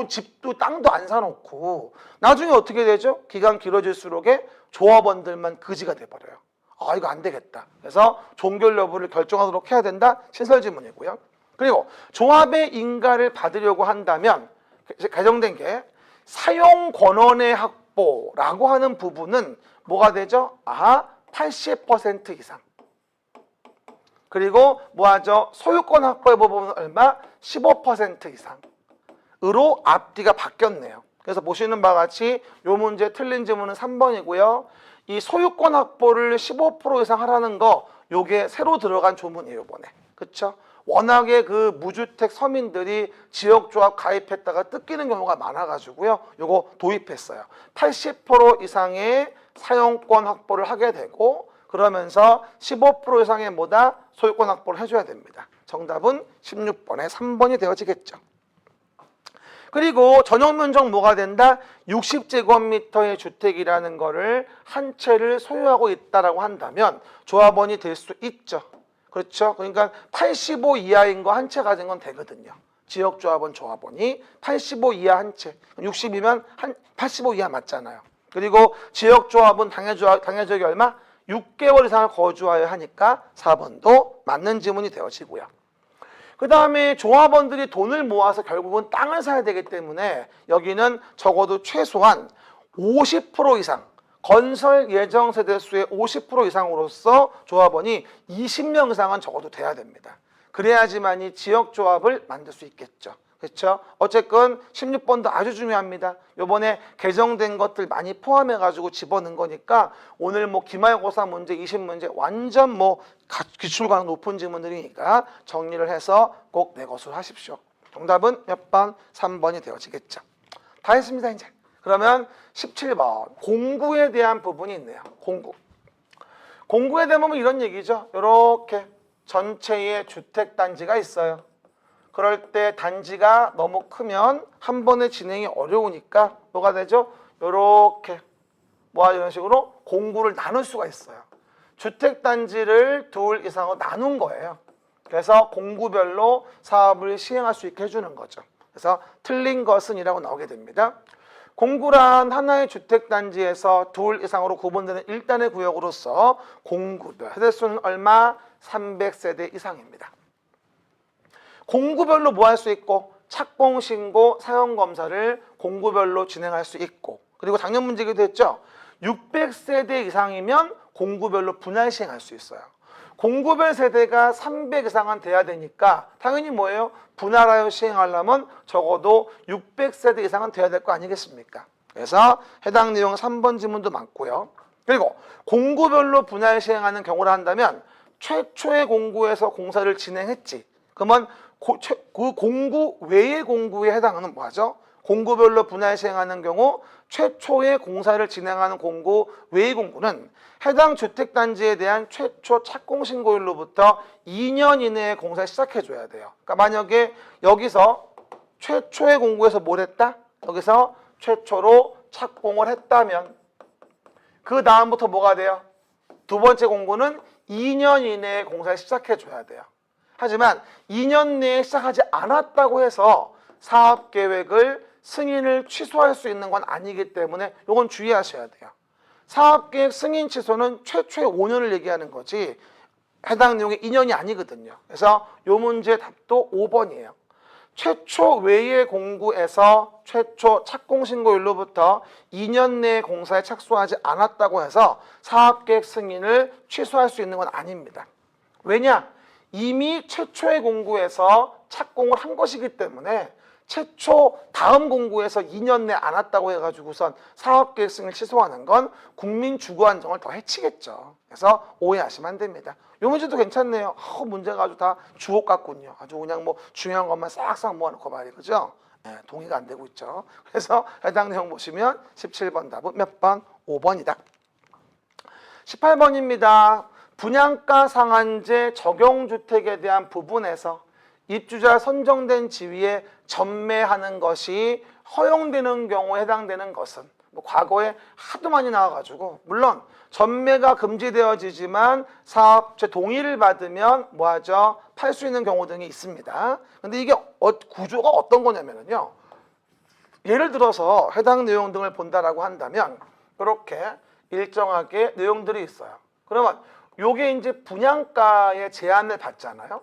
집도 땅도 안 사놓고 나중에 어떻게 되죠? 기간 길어질수록에 조합원들만 그지가 돼버려요. 아, 이거 안 되겠다. 그래서 종결 여부를 결정하도록 해야 된다. 신설지문이고요. 그리고 조합의 인가를 받으려고 한다면 개정된 게 사용 권한의 확보라고 하는 부분은 뭐가 되죠? 80% 이상. 그리고 뭐하죠? 소유권 확보의 부분은 얼마? 15% 이상. 으로 앞뒤가 바뀌었네요. 그래서 보시는 바와 같이 요 문제 틀린 지문은 3번이고요. 이 소유권 확보를 15% 이상 하라는 거, 요게 새로 들어간 조문이에요, 이번에. 그쵸? 워낙에 그 무주택 서민들이 지역조합 가입했다가 뜯기는 경우가 많아가지고요. 요거 도입했어요. 80% 이상의 사용권 확보를 하게 되고, 그러면서 15% 이상의 뭐다? 소유권 확보를 해줘야 됩니다. 정답은 16번에 3번이 되어지겠죠. 그리고 전용 면적 뭐가 된다? 60제곱미터의 주택이라는 거를 한 채를 소유하고 있다라고 한다면 조합원이 될 수 있죠. 그렇죠? 그러니까 85 이하인 거 한 채 가진 건 되거든요. 지역조합원 조합원이 85 이하 한 채, 60이면 한 85 이하 맞잖아요. 그리고 지역조합은 당해적이 얼마? 6개월 이상을 거주하여 하니까 4번도 맞는 지문이 되어지고요. 그 다음에 조합원들이 돈을 모아서 결국은 땅을 사야 되기 때문에 여기는 적어도 최소한 50% 이상, 건설 예정 세대수의 50% 이상으로서 조합원이 20명 이상은 적어도 돼야 됩니다. 그래야지만이 지역조합을 만들 수 있겠죠. 그렇죠? 어쨌건 16번도 아주 중요합니다. 요번에 개정된 것들 많이 포함해가지고 집어넣은 거니까 오늘 뭐 기말고사 문제, 20문제 완전 뭐 기출과는 높은 지문들이니까 정리를 해서 꼭 내 것으로 하십시오. 정답은 몇 번? 3번이 되어지겠죠. 다 했습니다, 이제. 그러면 17번. 공구에 대한 부분이 있네요. 공구. 공구에 대한 이런 얘기죠. 이렇게 전체의 주택단지가 있어요. 그럴 때 단지가 너무 크면 한 번에 진행이 어려우니까 뭐가 되죠? 이렇게 이런 식으로 공구를 나눌 수가 있어요. 주택단지를 둘 이상으로 나눈 거예요. 그래서 공구별로 사업을 시행할 수 있게 해주는 거죠. 그래서 틀린 것은 이라고 나오게 됩니다. 공구란 하나의 주택단지에서 둘 이상으로 구분되는 일단의 구역으로서 공구별 세대수는 얼마? 300세대 이상입니다. 공구별로 뭐 할 수 있고 착공신고 사용검사를 공구별로 진행할 수 있고 그리고 작년 문제기도 했죠. 600세대 이상이면 공구별로 분할 시행할 수 있어요. 공구별 세대가 300 이상은 돼야 되니까 당연히 뭐예요? 분할하여 시행하려면 적어도 600세대 이상은 돼야 될 거 아니겠습니까? 그래서 해당 내용 3번 지문도 많고요. 그리고 공구별로 분할 시행하는 경우를 한다면 최초의 공구에서 공사를 진행했지. 그러면 그 공구 외의 공구에 해당하는 뭐죠? 공구별로 분할 시행하는 경우 최초의 공사를 진행하는 공구 외의 공구는 해당 주택단지에 대한 최초 착공신고일로부터 2년 이내에 공사를 시작해줘야 돼요. 그러니까 만약에 여기서 최초의 공구에서 뭘 했다? 여기서 최초로 착공을 했다면 그 다음부터 뭐가 돼요? 두 번째 공구는 2년 이내에 공사를 시작해줘야 돼요. 하지만 2년 내에 시작하지 않았다고 해서 사업계획을 승인을 취소할 수 있는 건 아니기 때문에 이건 주의하셔야 돼요. 사업계획 승인 취소는 최초의 5년을 얘기하는 거지 해당 내용이 2년이 아니거든요. 그래서 이 문제의 답도 5번이에요. 최초 외의 공구에서 최초 착공신고일로부터 2년 내에 공사에 착수하지 않았다고 해서 사업계획 승인을 취소할 수 있는 건 아닙니다. 왜냐? 이미 최초의 공구에서 착공을 한 것이기 때문에 최초 다음 공구에서 2년 내 안 왔다고 해가지고선 사업계획 승인을 취소하는 건 국민 주거 안정을 더 해치겠죠. 그래서 오해하시면 안 됩니다. 이 문제도 괜찮네요. 문제가 아주 다 주옥 같군요. 아주 그냥 뭐 중요한 것만 싹싹 모아놓고 말이죠. 그죠? 네, 동의가 안 되고 있죠. 그래서 해당 내용 보시면 17번 답은 몇 번? 5번이다. 18번입니다. 분양가 상한제 적용주택에 대한 부분에서 입주자 선정된 지위에 전매하는 것이 허용되는 경우에 해당되는 것은 과거에 하도 많이 나와가지고 물론 전매가 금지되어지지만 사업체 동의를 받으면 뭐하죠? 팔 수 있는 경우 등이 있습니다. 근데 이게 구조가 어떤 거냐면요. 예를 들어서 해당 내용 등을 본다라고 한다면 이렇게 일정하게 내용들이 있어요. 그러면 요게 이제 분양가의 제한을 받잖아요.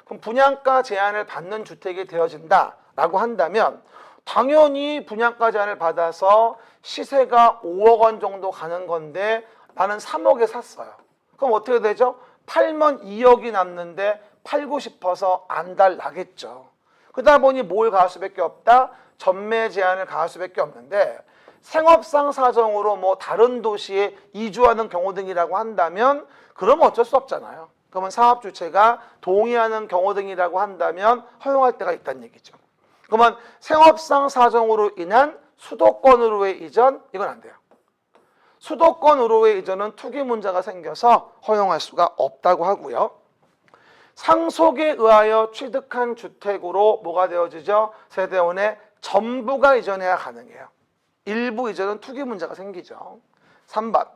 그럼 분양가 제한을 받는 주택이 되어진다라고 한다면 당연히 분양가 제한을 받아서 시세가 5억 원 정도 가는 건데 나는 3억에 샀어요. 그럼 어떻게 되죠? 팔면 2억이 남는데 팔고 싶어서 안달나겠죠. 그러다 보니 뭘 가할 수밖에 없다? 전매 제한을 가할 수밖에 없는데 생업상 사정으로 뭐 다른 도시에 이주하는 경우 등이라고 한다면 그러면 어쩔 수 없잖아요. 그러면 사업 주체가 동의하는 경우 등이라고 한다면 허용할 때가 있다는 얘기죠. 그러면 생업상 사정으로 인한 수도권으로의 이전 이건 안 돼요. 수도권으로의 이전은 투기 문제가 생겨서 허용할 수가 없다고 하고요. 상속에 의하여 취득한 주택으로 뭐가 되어지죠? 세대원의 전부가 이전해야 가능해요. 일부 이전은 투기 문제가 생기죠. 3번.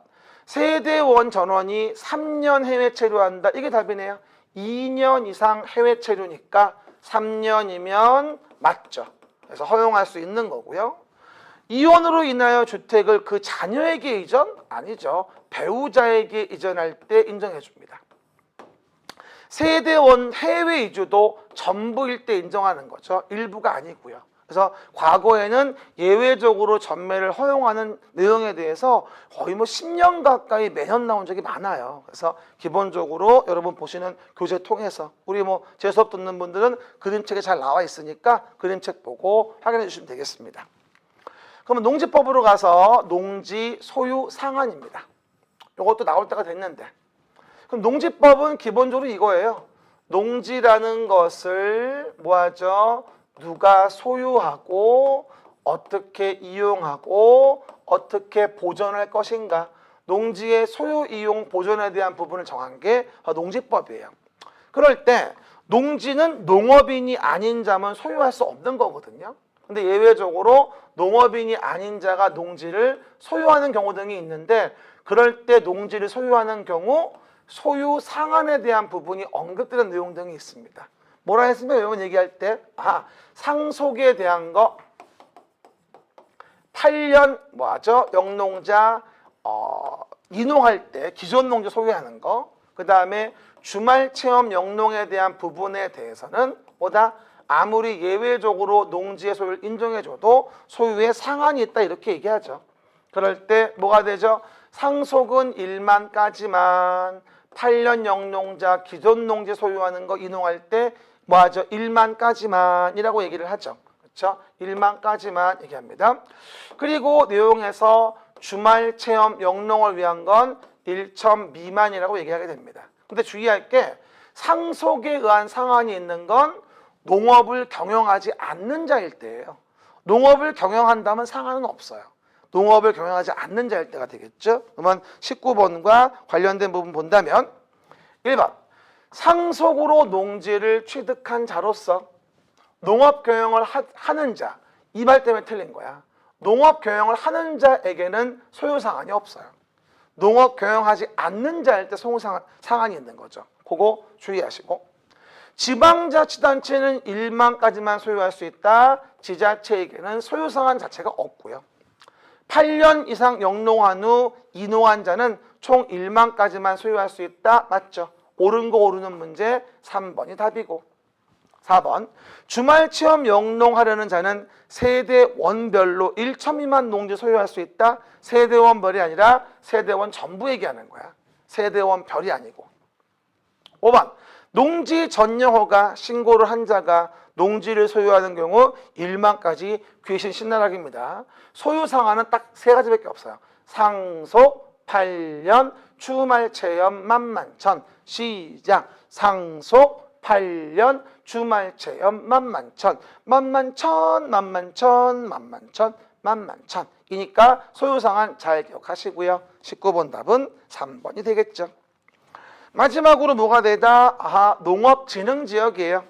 세대원 전원이 3년 해외 체류한다. 이게 답이네요. 2년 이상 해외 체류니까 3년이면 맞죠. 그래서 허용할 수 있는 거고요. 이혼으로 인하여 주택을 그 자녀에게 이전? 아니죠. 배우자에게 이전할 때 인정해 줍니다. 세대원 해외 이주도 전부일 때 인정하는 거죠. 일부가 아니고요. 그래서 과거에는 예외적으로 전매를 허용하는 내용에 대해서 거의 10년 가까이 매년 나온 적이 많아요. 그래서 기본적으로 여러분 보시는 교재 통해서 우리 제 수업 듣는 분들은 그림책에 잘 나와 있으니까 그림책 보고 확인해 주시면 되겠습니다. 그러면 농지법으로 가서 농지 소유 상한입니다. 이것도 나올 때가 됐는데, 그럼 농지법은 기본적으로 이거예요. 농지라는 것을 뭐하죠? 누가 소유하고 어떻게 이용하고 어떻게 보존할 것인가, 농지의 소유, 이용, 보존에 대한 부분을 정한 게 농지법이에요. 그럴 때 농지는 농업인이 아닌 자면 소유할 수 없는 거거든요. 근데 예외적으로 농업인이 아닌 자가 농지를 소유하는 경우 등이 있는데, 그럴 때 농지를 소유하는 경우 소유 상한에 대한 부분이 언급되는 내용 등이 있습니다. 뭐라 했으면 여러분 얘기할 때 상속에 대한 거 8년 뭐하죠? 영농자 이농할 때 기존 농지 소유하는 거, 그 다음에 주말 체험 영농에 대한 부분에 대해서는 뭐다? 아무리 예외적으로 농지의 소유를 인정해줘도 소유의 상한이 있다 이렇게 얘기하죠. 그럴 때 뭐가 되죠? 상속은 1만까지만, 8년 영농자 기존 농지 소유하는 거 이농할 때 뭐하죠? 1만까지만이라고 얘기를 하죠. 그렇죠? 1만까지만 얘기합니다. 그리고 내용에서 주말 체험 영농을 위한 건 1천 미만이라고 얘기하게 됩니다. 근데 주의할 게 상속에 의한 상한이 있는 건 농업을 경영하지 않는 자일 때예요. 농업을 경영한다면 상한은 없어요. 농업을 경영하지 않는 자일 때가 되겠죠. 그러면 19번과 관련된 부분 본다면 1번 상속으로 농지를 취득한 자로서 농업 경영을 하는 자, 이 말 때문에 틀린 거야. 농업 경영을 하는 자에게는 소유 상한이 없어요. 농업 경영하지 않는 자일 때 소유 상한이 있는 거죠. 그거 주의하시고, 지방자치단체는 1만까지만 소유할 수 있다. 지자체에게는 소유 상한 자체가 없고요. 8년 이상 영농한 후 이농한 자는 총 1만까지만 소유할 수 있다. 맞죠? 옳은 거 오르는 문제 3번이 답이고, 4번 주말 체험 영농하려는 자는 세대원별로 1천 미만 농지 소유할 수 있다. 세대원별이 아니라 세대원 전부 얘기하는 거야. 세대원별이 아니고. 5번 농지 전여허가 신고를 한 자가 농지를 소유하는 경우 1만까지 귀신 신나락입니다. 소유 상한은 딱 세 가지밖에 없어요. 상속, 8년, 주말 체험, 만만천. 시작. 상속, 8년, 주말 체험, 만만천. 만만천, 만만천, 만만천, 만만천. 이니까 소유 상한 잘 기억하시고요. 19번 답은 3번이 되겠죠. 마지막으로 뭐가 되다? 농업진흥지역이에요.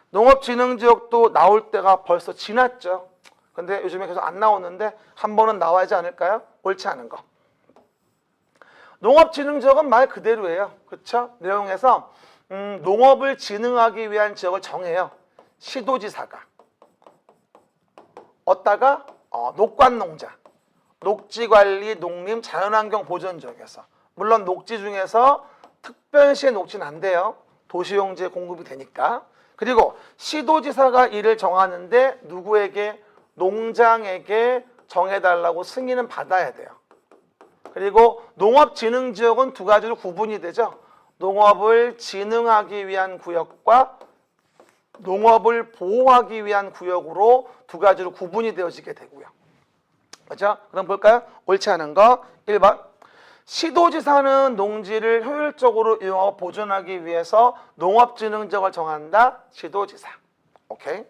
농업진흥지역도 나올 때가 벌써 지났죠. 근데 요즘에 계속 안 나오는데 한 번은 나와야지 않을까요? 옳지 않은 거. 농업진흥지역은 말 그대로예요. 그렇죠? 내용에서 농업을 진흥하기 위한 지역을 정해요. 시도지사가. 어디다가? 녹관농자. 녹지관리, 농림, 자연환경 보전지역에서. 물론 녹지 중에서 특별시의 녹지는 안 돼요. 도시용지에 공급이 되니까. 그리고 시도지사가 이를 정하는데 누구에게? 농장에게 정해달라고 승인은 받아야 돼요. 그리고 농업진흥지역은 두 가지로 구분이 되죠. 농업을 진흥하기 위한 구역과 농업을 보호하기 위한 구역으로 두 가지로 구분이 되어지게 되고요. 그렇죠? 그럼 볼까요? 옳지 않은 거 1번. 시도지사는 농지를 효율적으로 이용하고 보존하기 위해서 농업진흥지역을 정한다. 시도지사. 오케이.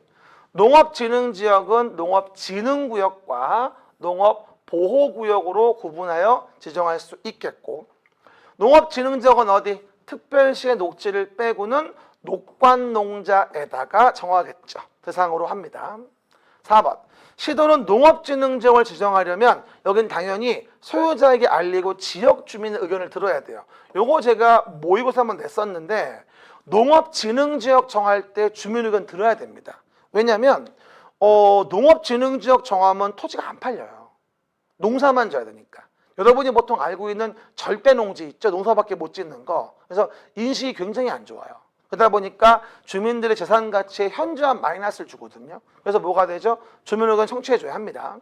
농업진흥지역은 농업진흥구역과 농업보호구역으로 구분하여 지정할 수 있겠고, 농업진흥지역은 어디? 특별시의 녹지를 빼고는 녹관농자에다가 정하겠죠. 대상으로 합니다. 4번 시도는 농업진흥지역을 지정하려면 여긴 당연히 소유자에게 알리고 지역 주민의 의견을 들어야 돼요. 요거 제가 모의고사 한번 냈었는데 농업진흥지역 정할 때 주민 의견 들어야 됩니다. 왜냐하면 농업진흥지역 정하면 토지가 안 팔려요. 농사만 져야 되니까. 여러분이 보통 알고 있는 절대 농지 있죠? 농사밖에 못 짓는 거. 그래서 인식이 굉장히 안 좋아요. 그러다 보니까 주민들의 재산 가치에 현저한 마이너스를 주거든요. 그래서 뭐가 되죠? 주민 의견 청취해줘야 합니다.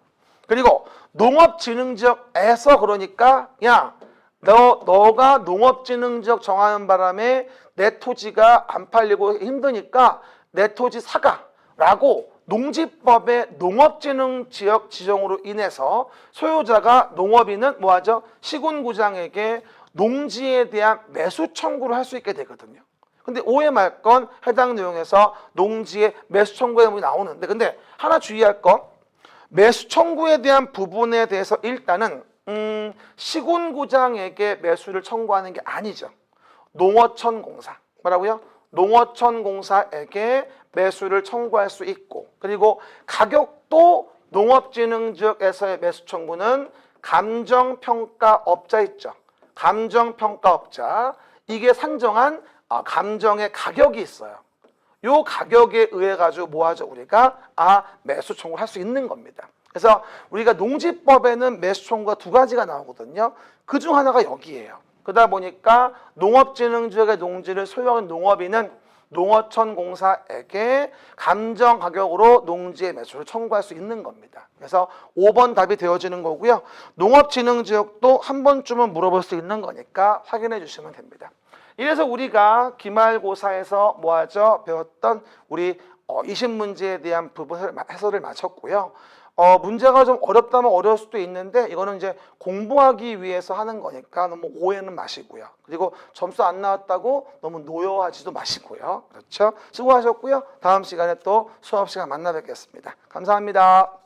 그리고 농업진흥지역에서 그러니까 야, 너가 농업진흥지역 정하는 바람에 내 토지가 안 팔리고 힘드니까 내 토지 사가라고 농지법의 농업진흥지역 지정으로 인해서 소유자가 농업인은 뭐하죠? 시군구장에게 농지에 대한 매수 청구를 할 수 있게 되거든요. 근데 오해 말건 해당 내용에서 농지의 매수 청구 내용이 나오는데 근데 하나 주의할 건 매수 청구에 대한 부분에 대해서 일단은 시군구장에게 매수를 청구하는 게 아니죠. 농어촌공사 뭐라고요? 농어촌공사에게 매수를 청구할 수 있고 그리고 가격도 농업진흥지역에서의 매수 청구는 감정평가업자 있죠. 감정평가업자 이게 산정한 감정의 가격이 있어요. 요 가격에 의해 가지고 뭐하죠? 우리가 매수 청구를 할 수 있는 겁니다. 그래서 우리가 농지법에는 매수 청구가 두 가지가 나오거든요. 그중 하나가 여기예요. 그러다 보니까 농업진흥지역의 농지를 소유하는 농업인은 농어촌공사에게 감정 가격으로 농지의 매수를 청구할 수 있는 겁니다. 그래서 5번 답이 되어지는 거고요. 농업진흥지역도 한 번쯤은 물어볼 수 있는 거니까 확인해 주시면 됩니다. 이래서 우리가 기말고사에서 뭐하죠? 배웠던 우리 20문제에 대한 부분 해설을 마쳤고요. 문제가 좀 어렵다면 어려울 수도 있는데 이거는 이제 공부하기 위해서 하는 거니까 너무 오해는 마시고요. 그리고 점수 안 나왔다고 너무 노여워하지도 마시고요. 그렇죠? 수고하셨고요. 다음 시간에 또 수업 시간 만나 뵙겠습니다. 감사합니다.